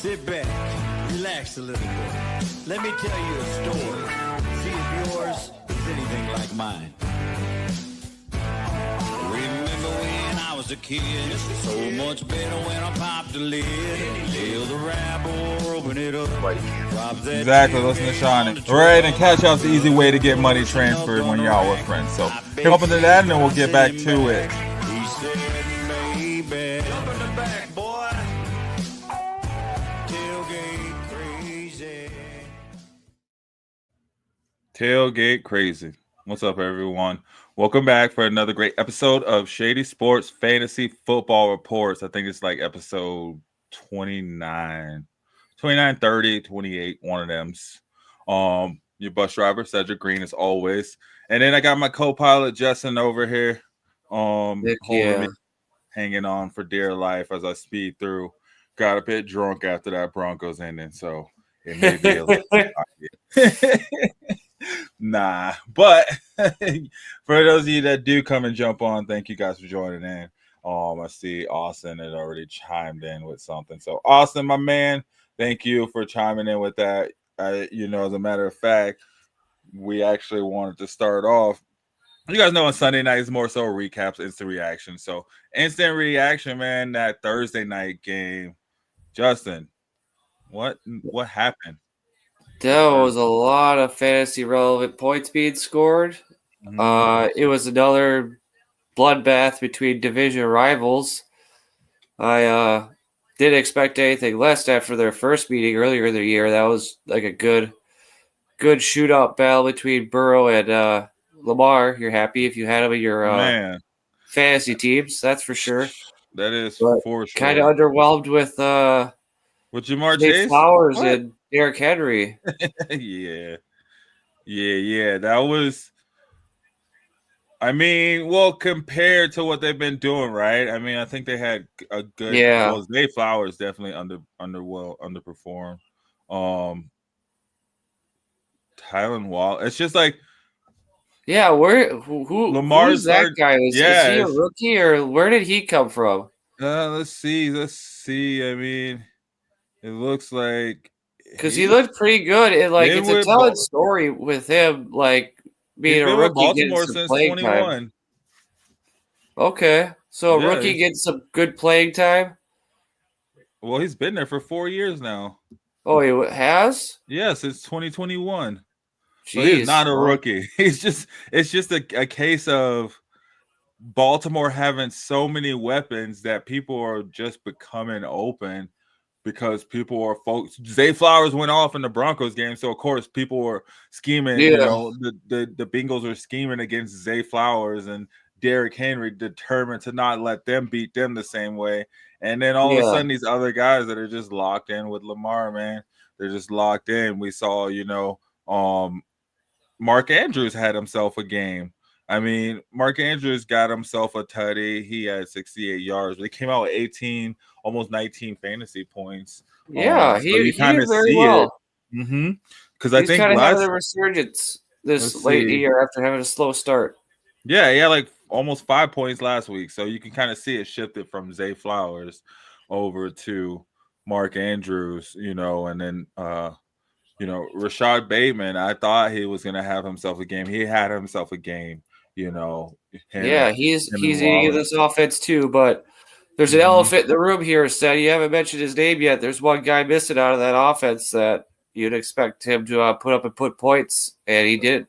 Sit back, relax a little bit. Let me tell you a story. See if yours is anything like mine. Remember when I was a kid? So much better when I popped the lid. Feel the rabble, open it up. Exactly, listen to Shawnee. Right, and Cash Out's the easy way to get money transferred when y'all with friends. So, jump into that and then we'll get back to it. He said, baby, jump in the back, boy. Tailgate crazy. Tailgate crazy. What's up, everyone? Welcome back for another great episode of Shady Sports Fantasy Football Reports. I think it's like episode 29, 30, 28, one of them's. Your bus driver, Cedric Green, as always. And then I got my co-pilot, Justin, over here. Holding me, hanging on for dear life as I speed through. Got a bit drunk after that Broncos ending, so it may be a little Nah, but for those of you that do come and jump on, thank you guys for joining in. I see Austin had already chimed in with something. So, Austin, my man, thank you for chiming in with that. As a matter of fact, we actually wanted to start off. You guys know on Sunday night is more so recaps, instant reaction. So, instant reaction, man, that Thursday night game. Justin, what happened? There was a lot of fantasy relevant points being scored. It was another bloodbath between division rivals. I didn't expect anything less after their first meeting earlier in the year. That was like a good shootout battle between Burrow and Lamar. You're happy if you had him in your fantasy teams, that's for sure. That is for sure. Kind of underwhelmed with Jamar Chase, Flowers, and Derrick Henry. Yeah. That was. I mean, well, compared to what they've been doing, right? I mean, I think they had a good. Yeah. Well, Zay Flowers definitely underperformed. Tylan Wall. It's just like. Yeah, who's that guy? Is he a rookie or where did he come from? Let's see. I mean, it looks like because he looked pretty good. It's a telling story with him, like being a rookie Baltimore getting some since playing 21. time. Okay, so a rookie gets some good playing time. Well, he's been there for 4 years now. Oh, he has? Yeah, since 2021. Jeez, so he's not a rookie. It's just a case of Baltimore having so many weapons that people are just becoming open because people are folks. Zay Flowers went off in the Broncos game, so of course people were scheming. Yeah. The Bengals are scheming against Zay Flowers, and Derrick Henry determined to not let them beat them the same way. And then all of a sudden, these other guys that are just locked in with Lamar, man, they're just locked in. We saw, Mark Andrews had himself a game. I mean, Mark Andrews got himself a tutty. He had 68 yards, but he came out with almost 19 fantasy points. Yeah, he did very well. Because I think kind of having a resurgence this late year after having a slow start. Yeah, he had like almost 5 points last week, so you can kind of see it shifted from Zay Flowers over to Mark Andrews, and then Rashad Bateman. I thought he was gonna have himself a game. He had himself a game. He's eating this offense too, but there's an elephant in the room here, Seth. You haven't mentioned his name yet. There's one guy missing out of that offense that you'd expect him to put points, and he did.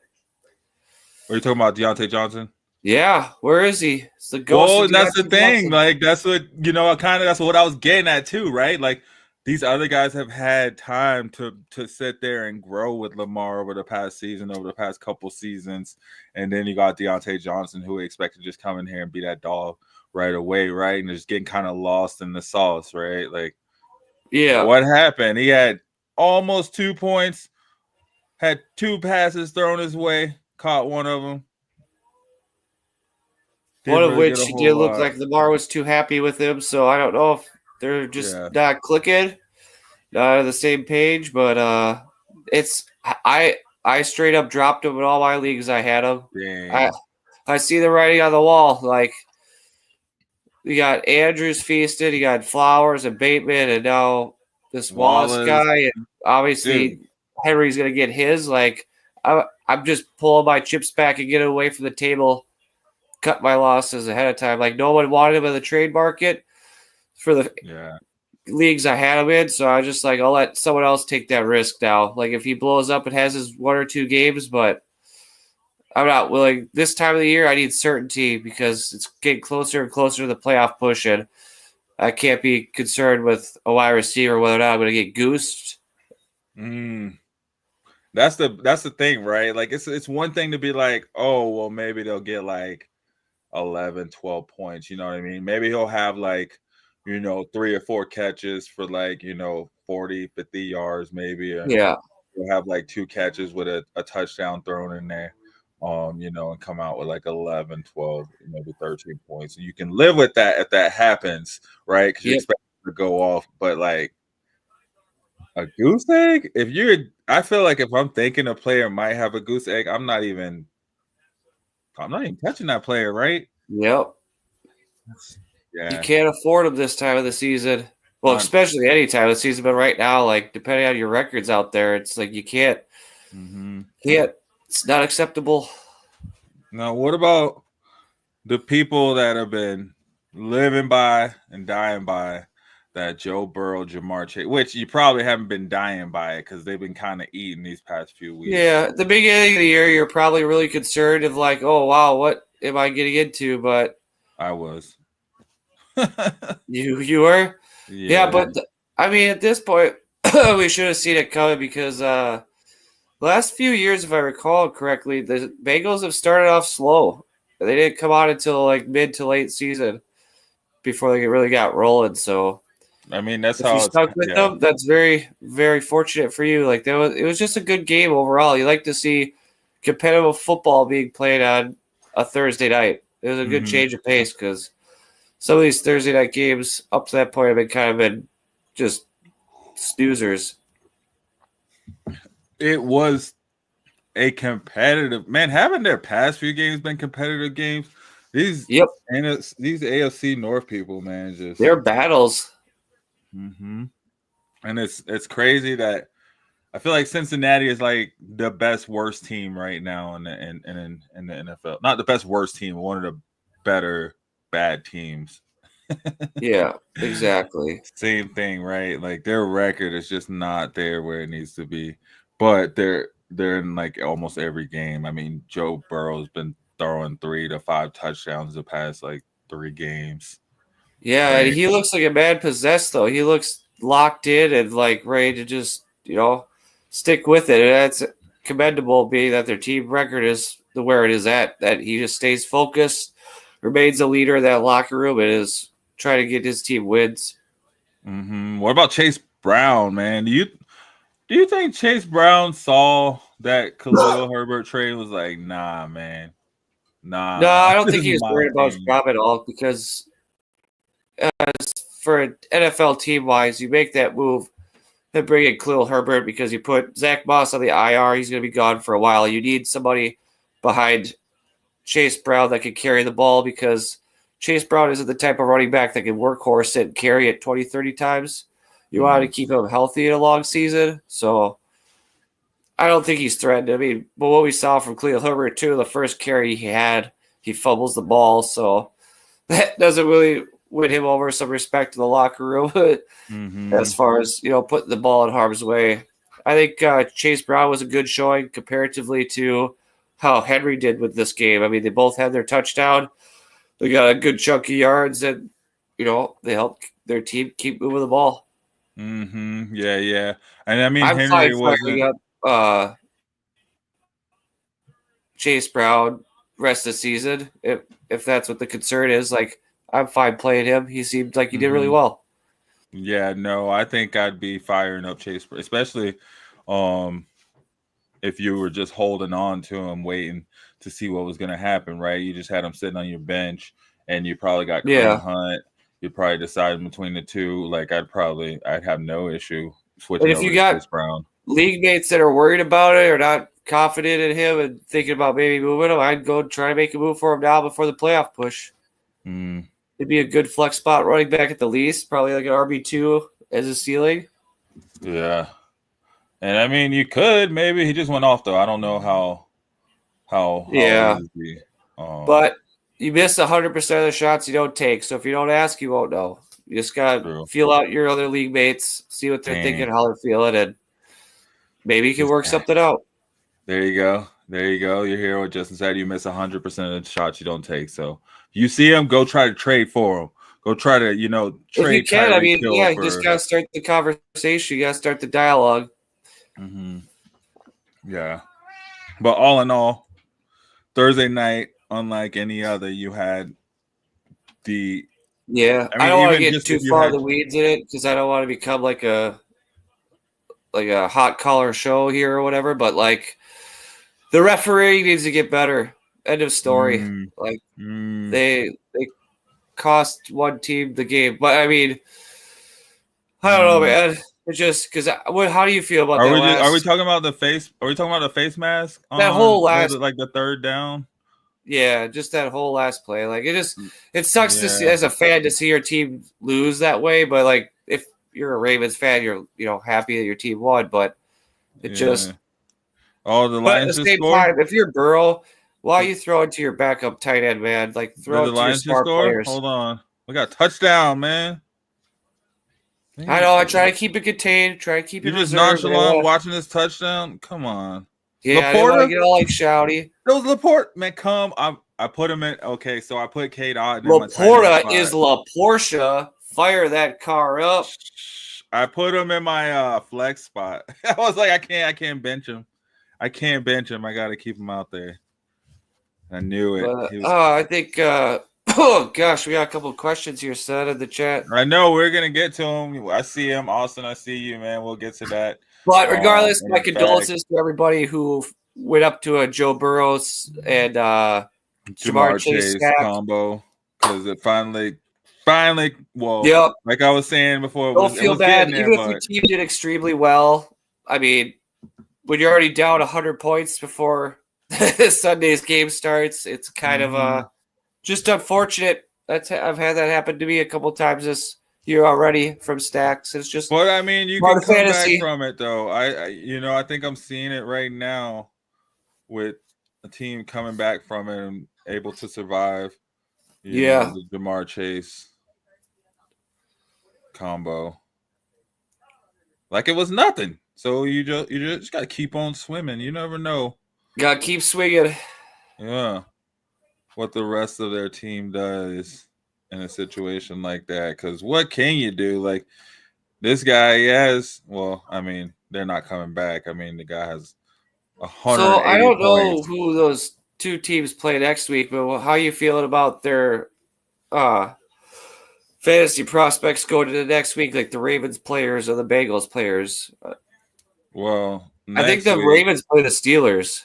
Are you talking about Deontay Johnson? Yeah, where is he? It's the ghost. Well, that's the thing. Johnson. Like that's what that's what I was getting at too, right? Like these other guys have had time to sit there and grow with Lamar over the past couple seasons. And then you got Deontay Johnson, who we expect to just come in here and be that dog right away, right? And just getting kind of lost in the sauce, right? Like, what happened? He had almost 2 points, had 2 passes thrown his way, caught one of them. One of which he did look like Lamar was too happy with him, so I don't know if they're just not clicking, not on the same page. But I straight up dropped him in all my leagues. I had him. I see the writing on the wall. Like you got Andrews feasted, you got Flowers and Bateman, and now this Wallace guy, and obviously dude. Henry's going to get his. Like, I'm just pulling my chips back and getting away from the table, cut my losses ahead of time. Like, no one wanted him in the trade market for the leagues I had him in, so I was just like, I'll let someone else take that risk now. Like, if he blows up and has his 1 or 2 games, but I'm not willing. This time of the year, I need certainty because it's getting closer and closer to the playoff push, and I can't be concerned with a wide receiver whether or not I'm going to get goosed. That's the thing, right? Like, it's one thing to be like, oh, well, maybe they'll get like 11, 12 points. You know what I mean? Maybe he'll have like, 3 or 4 catches for like, 40, 50 yards maybe. Yeah. He'll have like 2 catches with a touchdown thrown in there, and come out with like 11, 12, maybe 13 points. And you can live with that if that happens, right? Because you expect it to go off. But like a goose egg, I feel like if I'm thinking a player might have a goose egg, I'm not even touching that player, right? Yep. Yeah. You can't afford them this time of the season. Well, especially any time of the season, but right now, like, depending on your records out there, it's like you can't. It's not acceptable. Now, what about the people that have been living by and dying by that Joe Burrow, Jamar Chase, which you probably haven't been dying by it because they've been kind of eating these past few weeks. Yeah, at the beginning of the year, you're probably really concerned of like, oh, wow, what am I getting into? But I was. You were? Yeah, but I mean, at this point, we should have seen it coming because the last few years, if I recall correctly, the Bengals have started off slow. They didn't come out until like mid to late season before they really got rolling. So, I mean, that's if how you stuck with them, that's very, very fortunate for you. Like, it was just a good game overall. You like to see competitive football being played on a Thursday night. It was a good change of pace because some of these Thursday night games up to that point have been just snoozers. It was a competitive haven't their past few games been competitive games? These AFC North people, man, just they're battles. And it's crazy that I feel like Cincinnati is like the best worst team right now in the NFL. Not the best worst team, one of the better bad teams. Yeah, exactly. Same thing, right? Like their record is just not there where it needs to be. But they're in like almost every game. I mean, Joe Burrow's been throwing 3 to 5 touchdowns the past like 3 games. Yeah, and he looks like a man possessed though. He looks locked in and like ready to just, stick with it. And that's commendable, being that their team record is where it is at, that he just stays focused, remains a leader in that locker room, and is trying to get his team wins. What about Chase Brown, man? Do you think Chase Brown saw that Khalil Herbert trade was like, nah, man? Nah. No, I don't think he was worried about his job at all because for an NFL team-wise, you make that move and bring in Khalil Herbert because you put Zach Moss on the IR. He's going to be gone for a while. You need somebody behind Chase Brown that can carry the ball because Chase Brown isn't the type of running back that can workhorse it and carry it 20, 30 times. You want to keep him healthy in a long season. So I don't think he's threatened. I mean, but what we saw from Khalil Herbert, too, the first carry he had, he fumbles the ball. So that doesn't really win him over some respect in the locker room as far as, putting the ball in harm's way. I think Chase Brown was a good showing comparatively to how Henry did with this game. I mean, they both had their touchdown. They got a good chunk of yards and, they helped their team keep moving the ball. Yeah. And I mean, I'm Henry wasn't up Chase Brown rest of the season if that's what the concern is. Like, I'm fine playing him. He seemed like he did really well. Yeah, no, I think I'd be firing up Chase, especially if you were just holding on to him, waiting to see what was going to happen, right? You just had him sitting on your bench, and you probably got Kareem Hunt. You probably decided between the two. Like, I'd have no issue switching over to Chase Brown. League mates that are worried about it or not confident in him and thinking about maybe moving him, I'd go try to make a move for him now before the playoff push. It'd be a good flex spot running back at the least, probably like an RB2 as a ceiling. Yeah. And I mean, you could maybe he just went off though. I don't know how Yeah. easy. But you miss 100% of the shots you don't take. So if you don't ask, you won't know. You just gotta feel out your other league mates, see what they're thinking, how they're feeling, and maybe you can work something out. There you go. There you go. You hear what Justin said. You miss 100% of the shots you don't take. So you see him, go try to trade for him. Go try to, trade. If you can, I mean, you just gotta start the conversation. You gotta start the dialogue. Mm-hmm. Yeah. But all in all, Thursday night, unlike any other, you had the. Yeah, I don't want to get too far in the weeds in it because I don't want to become like a hot collar show here or whatever. But like, the refereeing needs to get better. End of story. They cost one team the game, but I mean, I don't know, man. It's just because how do you feel about that? Are we talking about the face? Are we talking about the face mask? That whole last, like the third down. Yeah, just that whole last play. Like it sucks to see as a fan to see your team lose that way. But like if you're a Ravens fan, you're happy that your team won. But it just the Lions. But at the same time, if you're Burrow, why are you throwing to your backup tight end, man? Like throw it to your smart players. Hold on, we got a touchdown, man. I know. I try to keep it contained. Try to keep it. You're just nonchalant watching this touchdown. Come on. Yeah, I didn't want to get all like shouty. Those Laporta, man, come. I put him in. Okay, so I put Kate Otten. Laporta is La Porsche. Fire that car up. I put him in my flex spot. I was like, I can't bench him. I can't bench him. I got to keep him out there. I knew it. I think. Oh gosh, we got a couple of questions here, son, in the chat. I know we're gonna get to him. I see him, Austin. I see you, man. We'll get to that. But regardless, my condolences to everybody who went up to a Joe Burrows and Jamar Chase combo because it finally. Well, like I was saying before, don't feel bad. Even if your team did extremely well, I mean, when you're already down 100 points before Sunday's game starts, it's kind of just unfortunate. I've had that happen to me a couple times this year already from stacks. It's just, but I mean, you can come back from it though. I think I'm seeing it right now with a team coming back from it and able to survive. The Jamar Chase combo, like it was nothing. So you just gotta keep on swimming. You never know. Gotta keep swinging. Yeah. What the rest of their team does in a situation like that. Because what can you do? Like this guy they're not coming back. I mean, the guy has 100. So I don't know who those two teams play next week, but how are you feeling about their fantasy prospects going to the next week, like the Ravens players or the Bengals players? Well, I think the Ravens play the Steelers.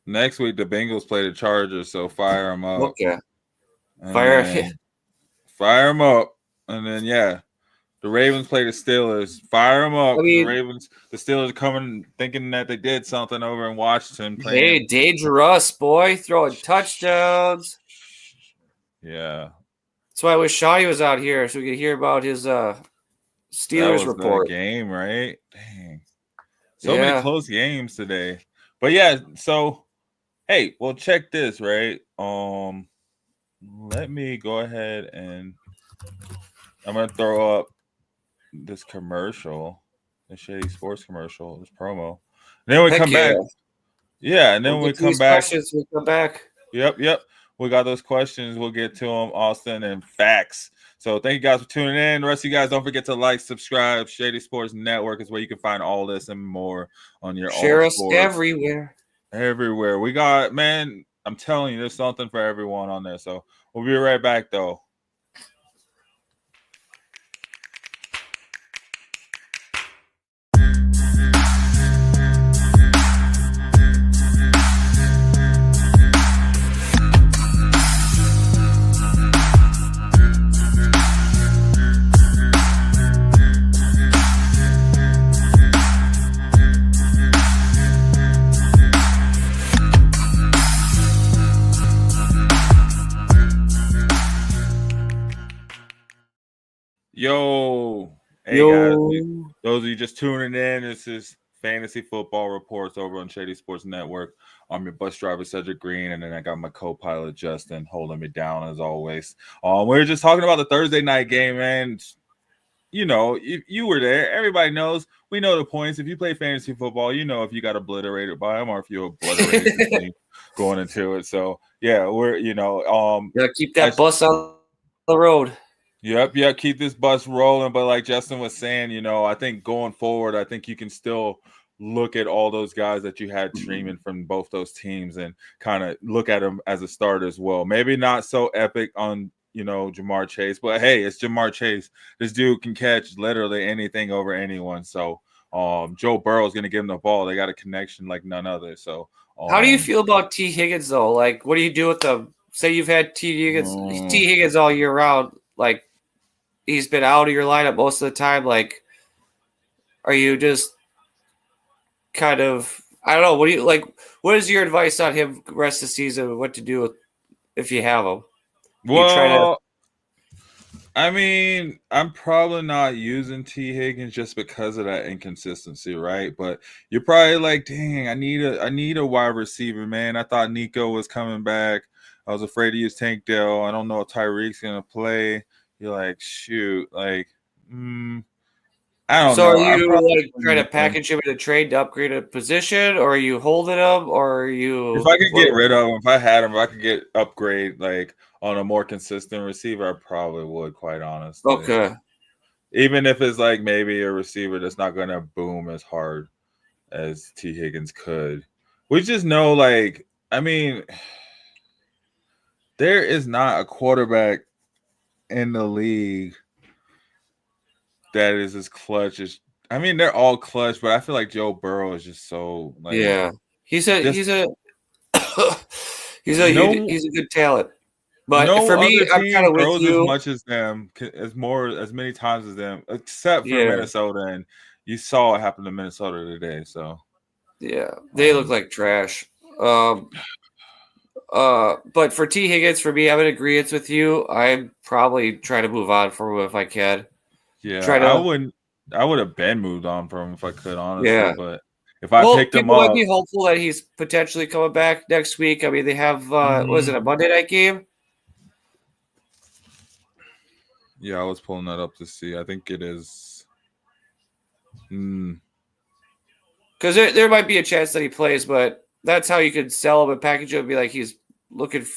Next week, the Bengals play the Chargers, so fire them up. Okay. Fire them up. And then, the Ravens play the Steelers. Fire them up. I mean, the Steelers coming thinking that they did something over in Washington. Hey, dangerous, boy. Throwing touchdowns. Yeah. That's why I wish Shady was out here so we could hear about his Steelers report. Game, right? Dang. So many close games today. But so hey, well, check this, right? Let me go ahead and I'm gonna throw up this commercial, the Shady Sports commercial, this promo. And then we come back. Yeah, and then we come back. We come back. Yep. We got those questions. We'll get to them, Austin, and facts. So thank you guys for tuning in. The rest of you guys, don't forget to like, subscribe. Shady Sports Network is where you can find all this and more on your own. Share us everywhere. Everywhere. We got, man, I'm telling you, there's something for everyone on there. So we'll be right back, though. Yo, hey guys, Those of you just tuning in, this is Fantasy Football Reports over on Shady Sports Network. I'm your bus driver, Cedric Green, and then I got my co-pilot, Justin, holding me down as always. We were just talking about the Thursday night game, and you know, you were there. Everybody knows. We know the points. If you play fantasy football, you know if you got obliterated by them or if you obliterated the team going into it. So, yeah, we're, keep that bus on the road. Yep, keep this bus rolling. But like Justin was saying, I think going forward, I think you can still look at all those guys that you had streaming from both those teams and kind of look at them as a start as well. Maybe not so epic on, Jamar Chase, but hey, it's Jamar Chase. This dude can catch literally anything over anyone. So Joe Burrow is going to give him the ball. They got a connection like none other. So how do you feel about T. Higgins though? Like, what do you do with them? Say you've had T. Higgins all year round. Like, he's been out of your lineup most of the time. Like, are you just kind of, I don't know. What do you like? What is your advice on him rest of the season? What to do if you have him? Well, I mean, I'm probably not using T. Higgins just because of that inconsistency, right? But you're probably like, dang, I need a wide receiver, man. I thought Nico was coming back. I was afraid to use Tank Dell. I don't know if Tyreek's gonna play. You're like, shoot, like, I don't know. So are you trying to package him in a trade to upgrade a position, or are you holding him, or are you? If I could get rid of him, if I had him, if I could get upgrade like on a more consistent receiver, I probably would, quite honestly. Okay. Even if it's like maybe a receiver that's not going to boom as hard as T. Higgins could. We just know, like, I mean, there is not a quarterback in the league that is as clutch as. I mean, they're all clutch, but I feel like Joe Burrow is just so like. Yeah, he's a good talent. But for me, I'm kind of with you. As much as them, as many times as them, except for Minnesota, and you saw what happened to Minnesota today. So yeah, they look like trash. But for T. Higgins, for me, I'm in agreement with you. I'm probably trying to move on from him if I can. Yeah, I would have been moved on from him if I could, honestly. Yeah. But if I picked him up, people might be hopeful that he's potentially coming back next week. I mean, they have was it a Monday night game? Yeah, I was pulling that up to see. I think it is. Because there might be a chance that he plays, but that's how you could sell him and package him and be like he's looking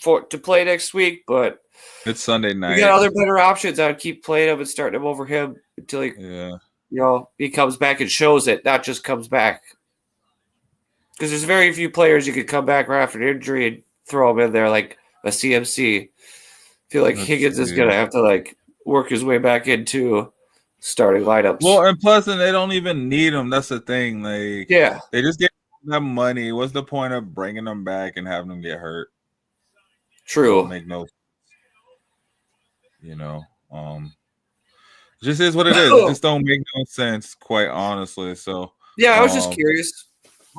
to play next week. But it's Sunday night. You got other better options. I would keep playing him and starting him over him until he comes back and shows it, not just comes back. Because there's very few players you could come back right after an injury and throw him in there like a CMC. I feel like Higgins is going to have to like work his way back into starting lineups. Well, and plus, they don't even need him. That's the thing. Like, they just get that money. What's the point of bringing them back and having them get hurt? True. Don't make no. Just is what it is. It just don't make no sense, quite honestly. So I was just curious.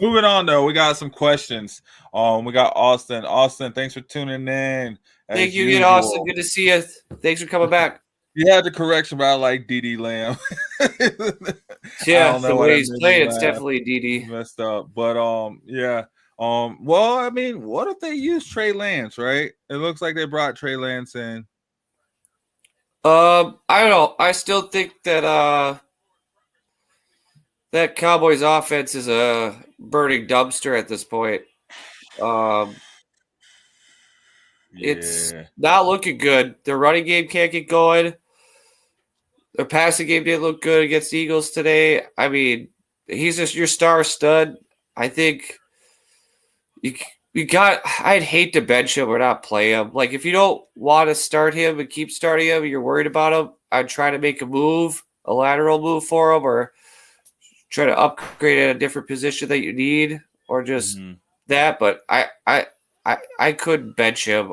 Moving on though, we got some questions. We got Austin. Austin, thanks for tuning in. Thank you, Austin. Good to see you. Thanks for coming back. You had the correction about like D.D. Lamb. Yeah, the way he's playing, it's definitely D.D. Messed up, but yeah. Well, I mean, what if they use Trey Lance? Right? It looks like they brought Trey Lance in. I don't know. I still think that that Cowboys offense is a burning dumpster at this point. It's not looking good. Their running game can't get going. Their passing game didn't look good against the Eagles today. I mean, he's just your star stud. I think I'd hate to bench him or not play him. Like, if you don't want to start him and keep starting him, you're worried about him, I'd try to make a lateral move for him, or try to upgrade at a different position that you need, or just that. But I could bench him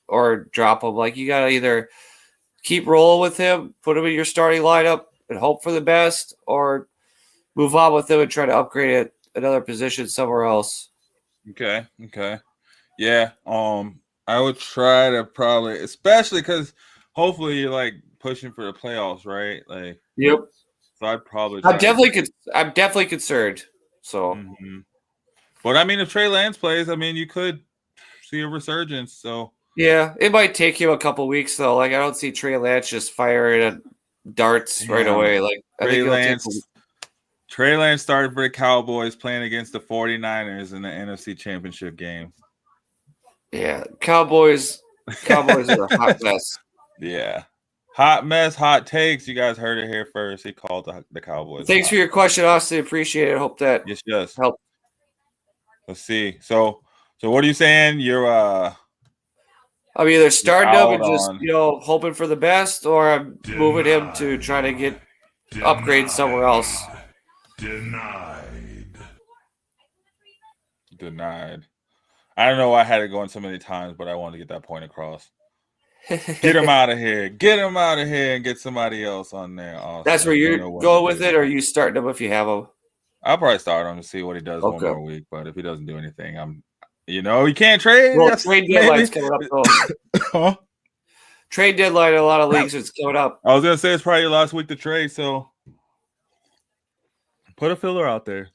or drop him. Like, you got to either keep rolling with him, put him in your starting lineup and hope for the best, or move on with him and try to upgrade at another position somewhere else. Okay. Yeah. I would try to probably, especially because hopefully you're like pushing for the playoffs, right? Like, yep. So I'd probably. I'm definitely concerned. So, But I mean, if Trey Lance plays, I mean, you could see a resurgence. So yeah, it might take you a couple weeks though. Like I don't see Trey Lance just firing at darts right away. Like I think it'll take. Trey Lance started for the Cowboys playing against the 49ers in the NFC Championship game. Yeah, Cowboys are a hot mess. Yeah. Hot mess, hot takes. You guys heard it here first. He called the Cowboys. Thanks for your question, Austin. Appreciate it. Hope that helped. Let's see. So what are you saying? You're I'm either starting him and just hoping for the best, or I'm moving him to try to get upgrade somewhere else. Denied. I don't know why I had it going so many times, but I wanted to get that point across. Get him out of here. Get him out of here and get somebody else on there. Awesome. That's where you're going with it, or are you starting him if you have him? I'll probably start him to see what he does one more week. But if he doesn't do anything, you can't trade. Well, trade deadline's coming up. Trade deadline in a lot of leagues is coming up. I was going to say it's probably your last week to trade, so put a filler out there.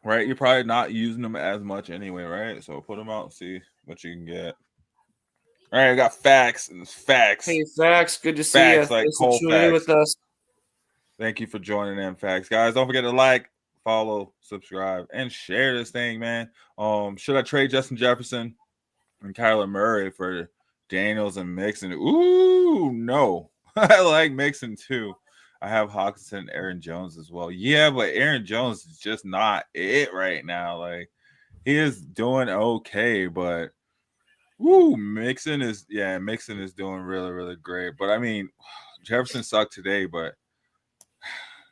Right, you're probably not using them as much anyway, right? So put them out and see what you can get. All right, I got Facts. Hey, Facts, good to see you. Like Thanks for tuning in with us. Thank you for joining in, Facts, guys. Don't forget to like, follow, subscribe, and share this thing, man. Should I trade Justin Jefferson and Kyler Murray for Daniels and Mixon? Ooh, no. I like Mixon too. I have Hawkinson and Aaron Jones as well. Yeah, but Aaron Jones is just not it right now. Like, he is doing okay, but Mixon is doing really, really great. But I mean, Jefferson sucked today, but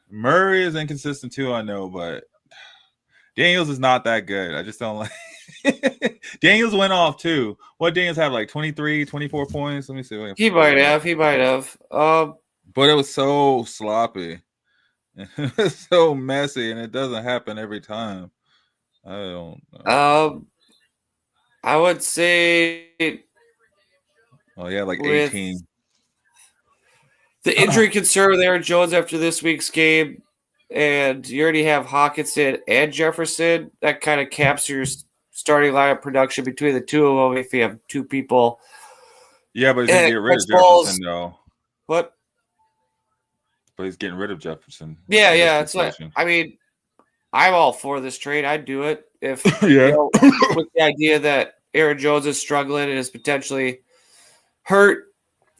Murray is inconsistent too, I know, but Daniels is not that good. I just don't like Daniels went off too. What Daniels have, like 23, 24 points? Let me see. He might have. But it was so sloppy. It was so messy, and it doesn't happen every time. I don't know. I would say. Oh, yeah, like 18. The injury concern with Aaron Jones after this week's game, and you already have Hawkinson and Jefferson. That kind of caps your starting lineup production between the two of them if you have two people. Yeah, but he's going to get rid of Jefferson, though. What? But he's getting rid of Jefferson. Yeah. It's like, I mean, I'm all for this trade. I'd do it if with the idea that Aaron Jones is struggling and is potentially hurt.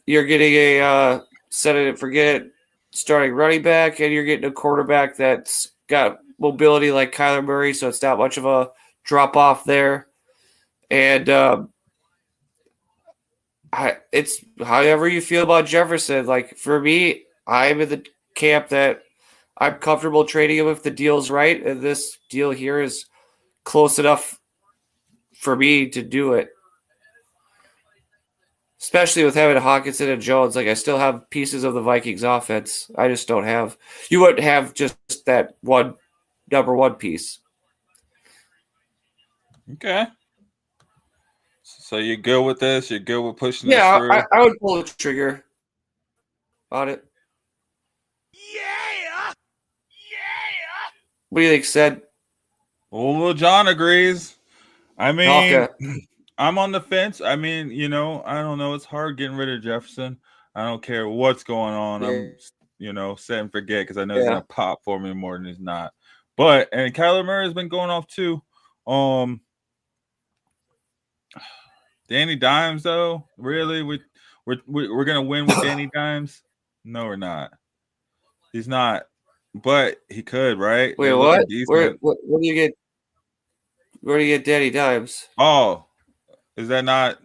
You're getting a set it and forget it starting running back, and you're getting a quarterback that's got mobility like Kyler Murray, so it's not much of a drop off there. And it's however you feel about Jefferson. Like for me, I'm in the camp that I'm comfortable trading him if the deal's right, and this deal here is close enough for me to do it. Especially with having Hawkinson and Jones. Like, I still have pieces of the Vikings offense. I just don't have – you wouldn't have just that number one piece. Okay. So you're good with this? You're good with pushing this through? Yeah, I would pull the trigger on it. Yeah! What do you think, Sid? Well, John agrees. I mean, Okay. I'm on the fence. I mean, I don't know. It's hard getting rid of Jefferson. I don't care what's going on. I'm, set and forget because I know he's going to pop for me more than he's not. And Kyler Murray has been going off too. Danny Dimes, though, really? We're going to win with Danny Dimes? No, we're not. He's not. But he could, right? Wait, what? Where do you get? Where do you get Danny Dimes? Oh, is that not?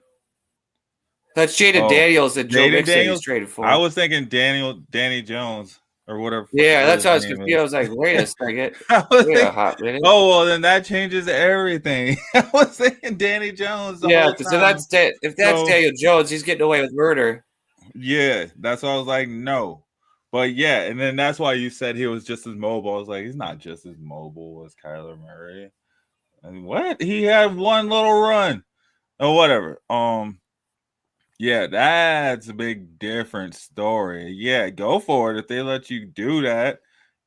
That's Jaden Daniels that Joe Mixon is traded for. I was thinking Danny Jones or whatever. Yeah, that's how I was confused. I was like, wait a second. Hot minute. Oh, well, then that changes everything. I was thinking Danny Jones. Because if that's Daniel Jones, he's getting away with murder. Yeah, that's why I was like, no. But yeah, and then that's why you said he was just as mobile. I was like, he's not just as mobile as Kyler Murray. I mean, what? He had one little run. Oh, whatever. Yeah, that's a big different story. Yeah, go for it if they let you do that.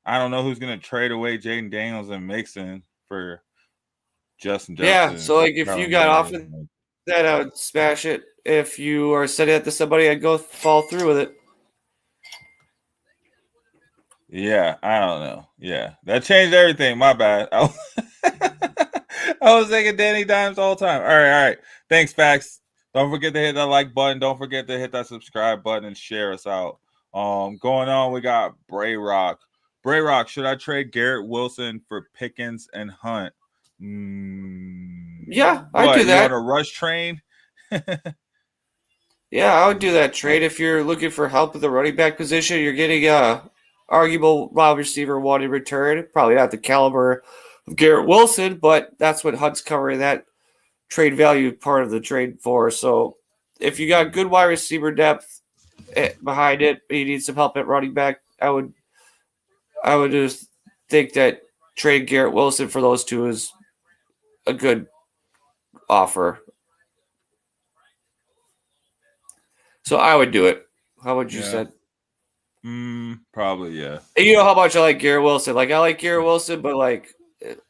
I don't know who's gonna trade away Jaden Daniels and Mixon for Justin. Yeah, so like if you got off of Like, that, I would smash it. If you are sending it to somebody, I'd go fall through with it. yeah, I don't know. Yeah, that changed everything. My bad. I was thinking Danny Dimes all the time. All right. Thanks, Fax. Don't forget to hit that like button. Don't forget to hit that subscribe button and share us out. Going on, we got Bray Rock. Bray Rock, should I trade Garrett Wilson for Pickens and Hunt? Yeah, I'd do that. You on a rush train? Yeah, I would do that trade. If you're looking for help with the running back position, you're getting a arguable wide receiver one in return. Probably not the caliber of Garrett Wilson, but that's what Hunt's covering that trade value part of the trade for. So if you got good wide receiver depth behind it, but you need some help at running back, I would just think that trade Garrett Wilson for those two is a good offer. So I would do it. How would you say? Probably, yeah. And you know how much I like Garrett Wilson. Like I like Garrett Wilson, but like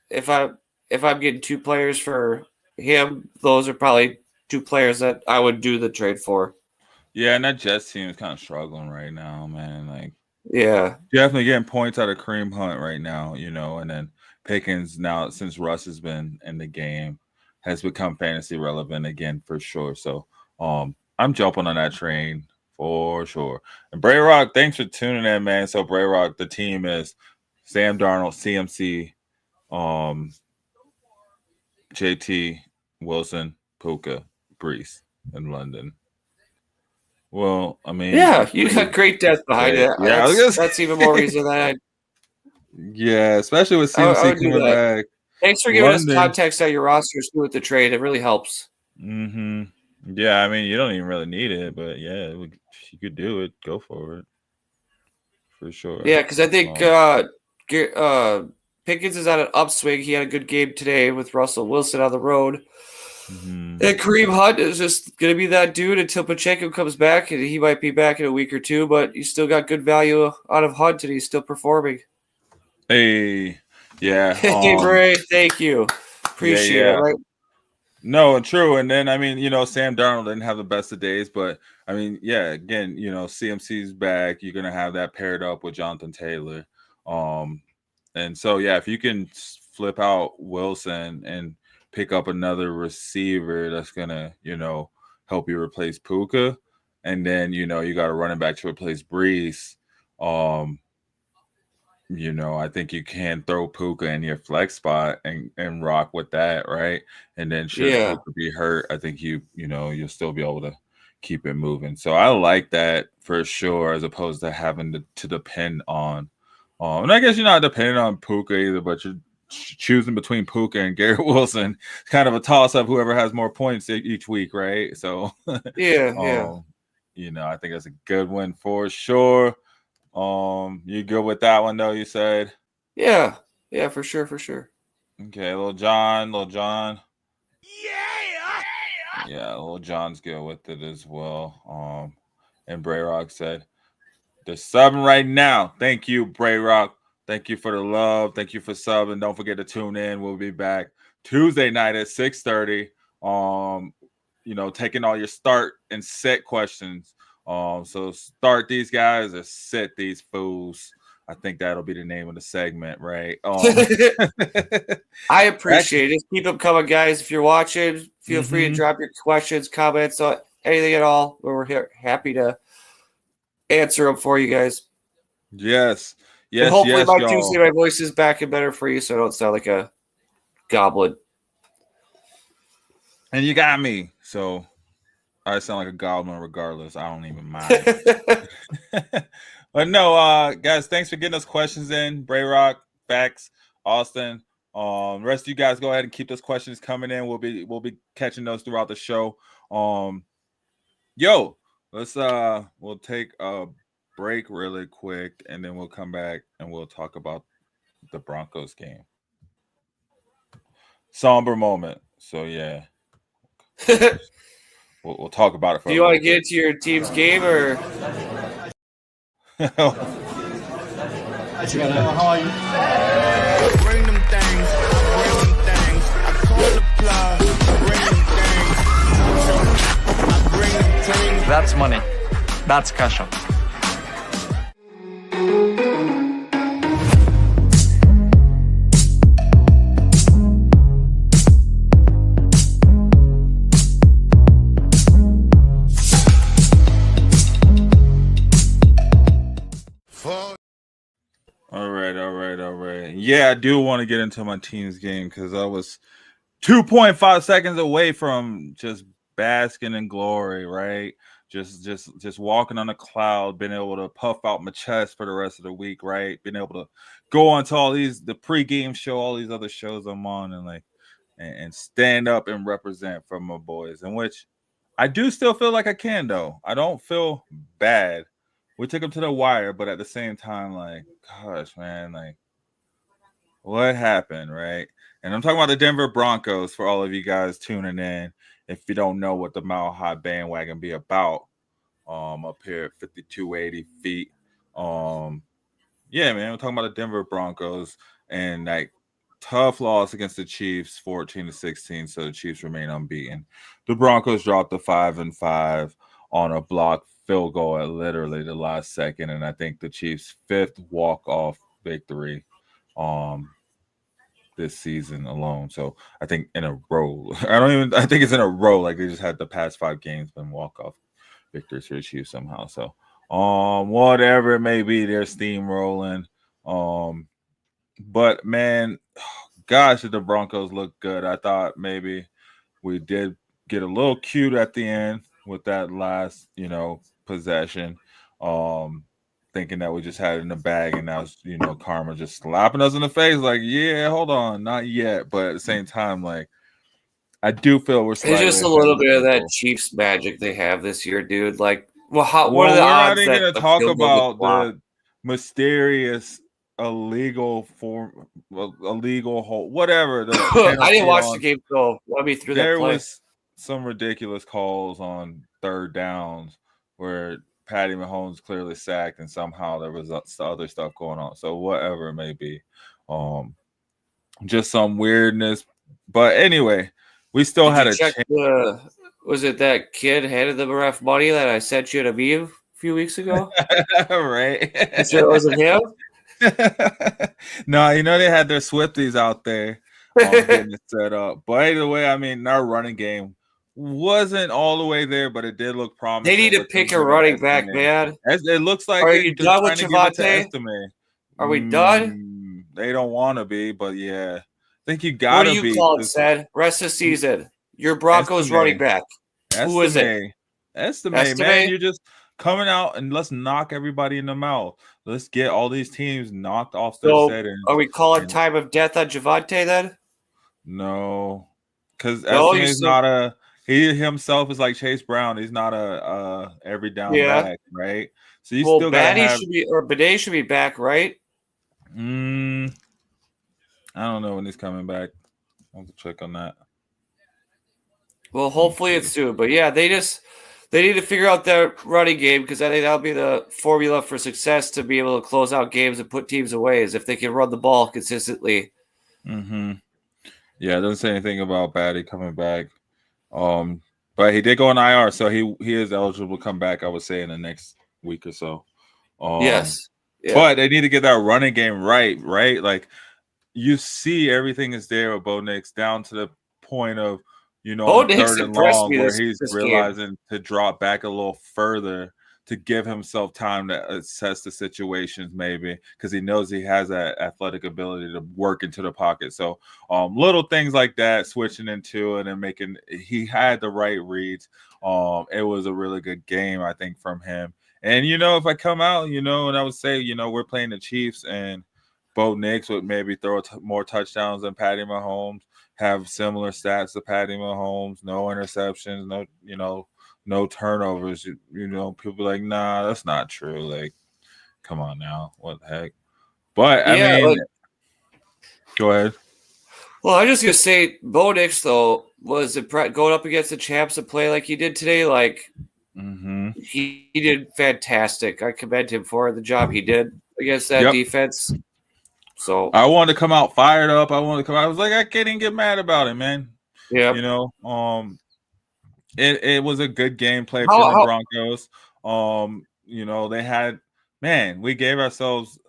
if I'm getting two players for him, those are probably two players that I would do the trade for. Yeah, and that Jets team is kind of struggling right now, man. Like, yeah, definitely getting points out of Kareem Hunt right now, and then Pickens now, since Russ has been in the game, has become fantasy relevant again for sure. So, I'm jumping on that train for sure. And Bray Rock, thanks for tuning in, man. So Bray Rock, the team is Sam Darnold, CMC, JT, Wilson, Puka, Brees in London. Well, I mean, yeah, you got great depth behind it. Yeah, that's even more reason that yeah, especially with CMC coming back. Thanks for giving us context on your rosters with the trade. It really helps. Mm-hmm. Yeah, I mean, you don't even really need it, but yeah, if you could do it, go for it. For sure. Yeah, because I think Pickens is on an upswing. He had a good game today with Russell Wilson on the road. Mm-hmm. And Kareem Hunt is just going to be that dude until Pacheco comes back, and he might be back in a week or two, but you still got good value out of Hunt, and he's still performing. Hey, yeah. Hey, Bray, thank you. Appreciate it, right? No, true. And then, I mean, Sam Darnold didn't have the best of days, but, I mean, yeah, again, CMC's back. You're going to have that paired up with Jonathan Taylor. And so, yeah, if you can flip out Wilson and pick up another receiver that's going to, help you replace Puka, and then, you got a running back to replace Brees, I think you can throw Puka in your flex spot and rock with that, right? And then should Puka be hurt, I think you'll still be able to keep it moving. So I like that for sure, as opposed to having to depend on. And I guess you're not depending on Puka either, but you're choosing between Puka and Garrett Wilson. It's kind of a toss-up, whoever has more points each week, right? So yeah. I think that's a good one for sure. You good with that one though? You said, yeah, for sure. Okay, Little John, yeah, Little John's good with it as well. And Bray Rock said, "They're subbing right now. Thank you, Bray Rock. Thank you for the love. Thank you for subbing. Don't forget to tune in. We'll be back Tuesday night at 6:30. Taking all your start and set questions. So start these guys or sit these fools. I think that'll be the name of the segment, right? I appreciate it. Keep them coming, guys. If you're watching, feel free to drop your questions, comments, anything at all. We're happy to answer them for you guys. Yes. And hopefully by Tuesday my voice is back and better for you, so I don't sound like a goblin. And you got me, so I sound like a goblin regardless. I don't even mind. But no, guys, thanks for getting us questions in. Bray Rock, Fax, Austin. The rest of you guys go ahead and keep those questions coming in. We'll be catching those throughout the show. We'll take a break really quick, and then we'll come back and we'll talk about the Broncos game. Somber moment. So yeah. We'll talk about it. Do you want to get into your team's game or? How are you? Bring them things, bring them things. I call the plug, bring them things. I bring them things. That's money. That's cash out. All right. Yeah, I do want to get into my team's game because I was 2.5 seconds away from just basking in glory, right? Just walking on a cloud, being able to puff out my chest for the rest of the week, right? Being able to go on to all these the pregame show, all these other shows I'm on, and stand up and represent for my boys. In which I do still feel like I can, though. I don't feel bad. We took them to the wire, but at the same time, like, gosh, man, like, what happened, right? And I'm talking about the Denver Broncos for all of you guys tuning in. If you don't know what the Mile High Bandwagon be about, up here at 5280 feet. Yeah, man, we're talking about the Denver Broncos and like tough loss against the Chiefs, 14-16. So the Chiefs remain unbeaten. The Broncos dropped the 5-5 on a blocked field goal at literally the last second, and I think the Chiefs' 5th walk-off victory this season alone. So I think in a row. I think it's in a row. Like they just had the past 5 games been walk-off victories for the Chiefs somehow. So whatever it may be, they're steamrolling. But man, gosh, did the Broncos look good. I thought maybe we did get a little cute at the end with that last, possession. Thinking that we just had it in the bag, and now karma just slapping us in the face. Like, yeah, hold on, not yet. But at the same time, like, I do feel we're slightly. It's just a little bit of that Chiefs magic they have this year, dude. Like, what are the odds? We're not even going to talk about the mysterious illegal hold, whatever. I didn't watch the game, so let me through that play. There was some ridiculous calls on third downs where Patty Mahomes clearly sacked, and somehow there was other stuff going on. So whatever it may be, just some weirdness. But anyway, we still had a check. Was it that kid handed the ref money that I sent you to meme a few weeks ago? Right. Was it him? No, they had their Swifties out there getting it set up. But either way, I mean, our running game wasn't all the way there, but it did look promising. They need to pick a running back, man. It looks like are you done with Javonte? Are we done? They don't want to be, but yeah, I think you got to be. What do you call it, said? Rest of season. Your Broncos running back. Who is it? Estimate, man. You're just coming out and let's knock everybody in the mouth. Let's get all these teams knocked off their settings. Are we calling time of death on Javonte then? No, because Estimate's not a. He himself is like Chase Brown. He's not a every down back, right? So you still got to have. Bidet should be back, right? I don't know when he's coming back. I'll have to check on that. Well, hopefully it's soon. But yeah, they need to figure out their running game because I think that'll be the formula for success to be able to close out games and put teams away is if they can run the ball consistently. Mm-hmm. Yeah, it doesn't say anything about Batty coming back. But he did go on IR, so he is eligible to come back, I would say, in the next week or so. Yes. Yeah. But they need to get that running game right? Like, you see everything is there with Bo Nix down to the point of, third and long where he's realizing to drop back a little further to give himself time to assess the situations maybe because he knows he has that athletic ability to work into the pocket. So little things like that, switching into it and he had the right reads. It was a really good game, I think, from him. And, if I come out, and I would say, we're playing the Chiefs and Bo Nix would maybe throw more touchdowns than Patty Mahomes, have similar stats to Patty Mahomes, no interceptions, no turnovers. People are like, nah, that's not true. Like, come on now. What the heck? But, go ahead. Well, I'm just going to say, Bo Nix, though, was going up against the champs and play like he did today. Like, Mm-hmm. He did fantastic. I commend him for the job he did against that Yep. defense. So I wanted to come out fired up. I was like, I can't even get mad about it, man. yeah, You know, it was a good gameplay for the how Broncos. You know, we gave ourselves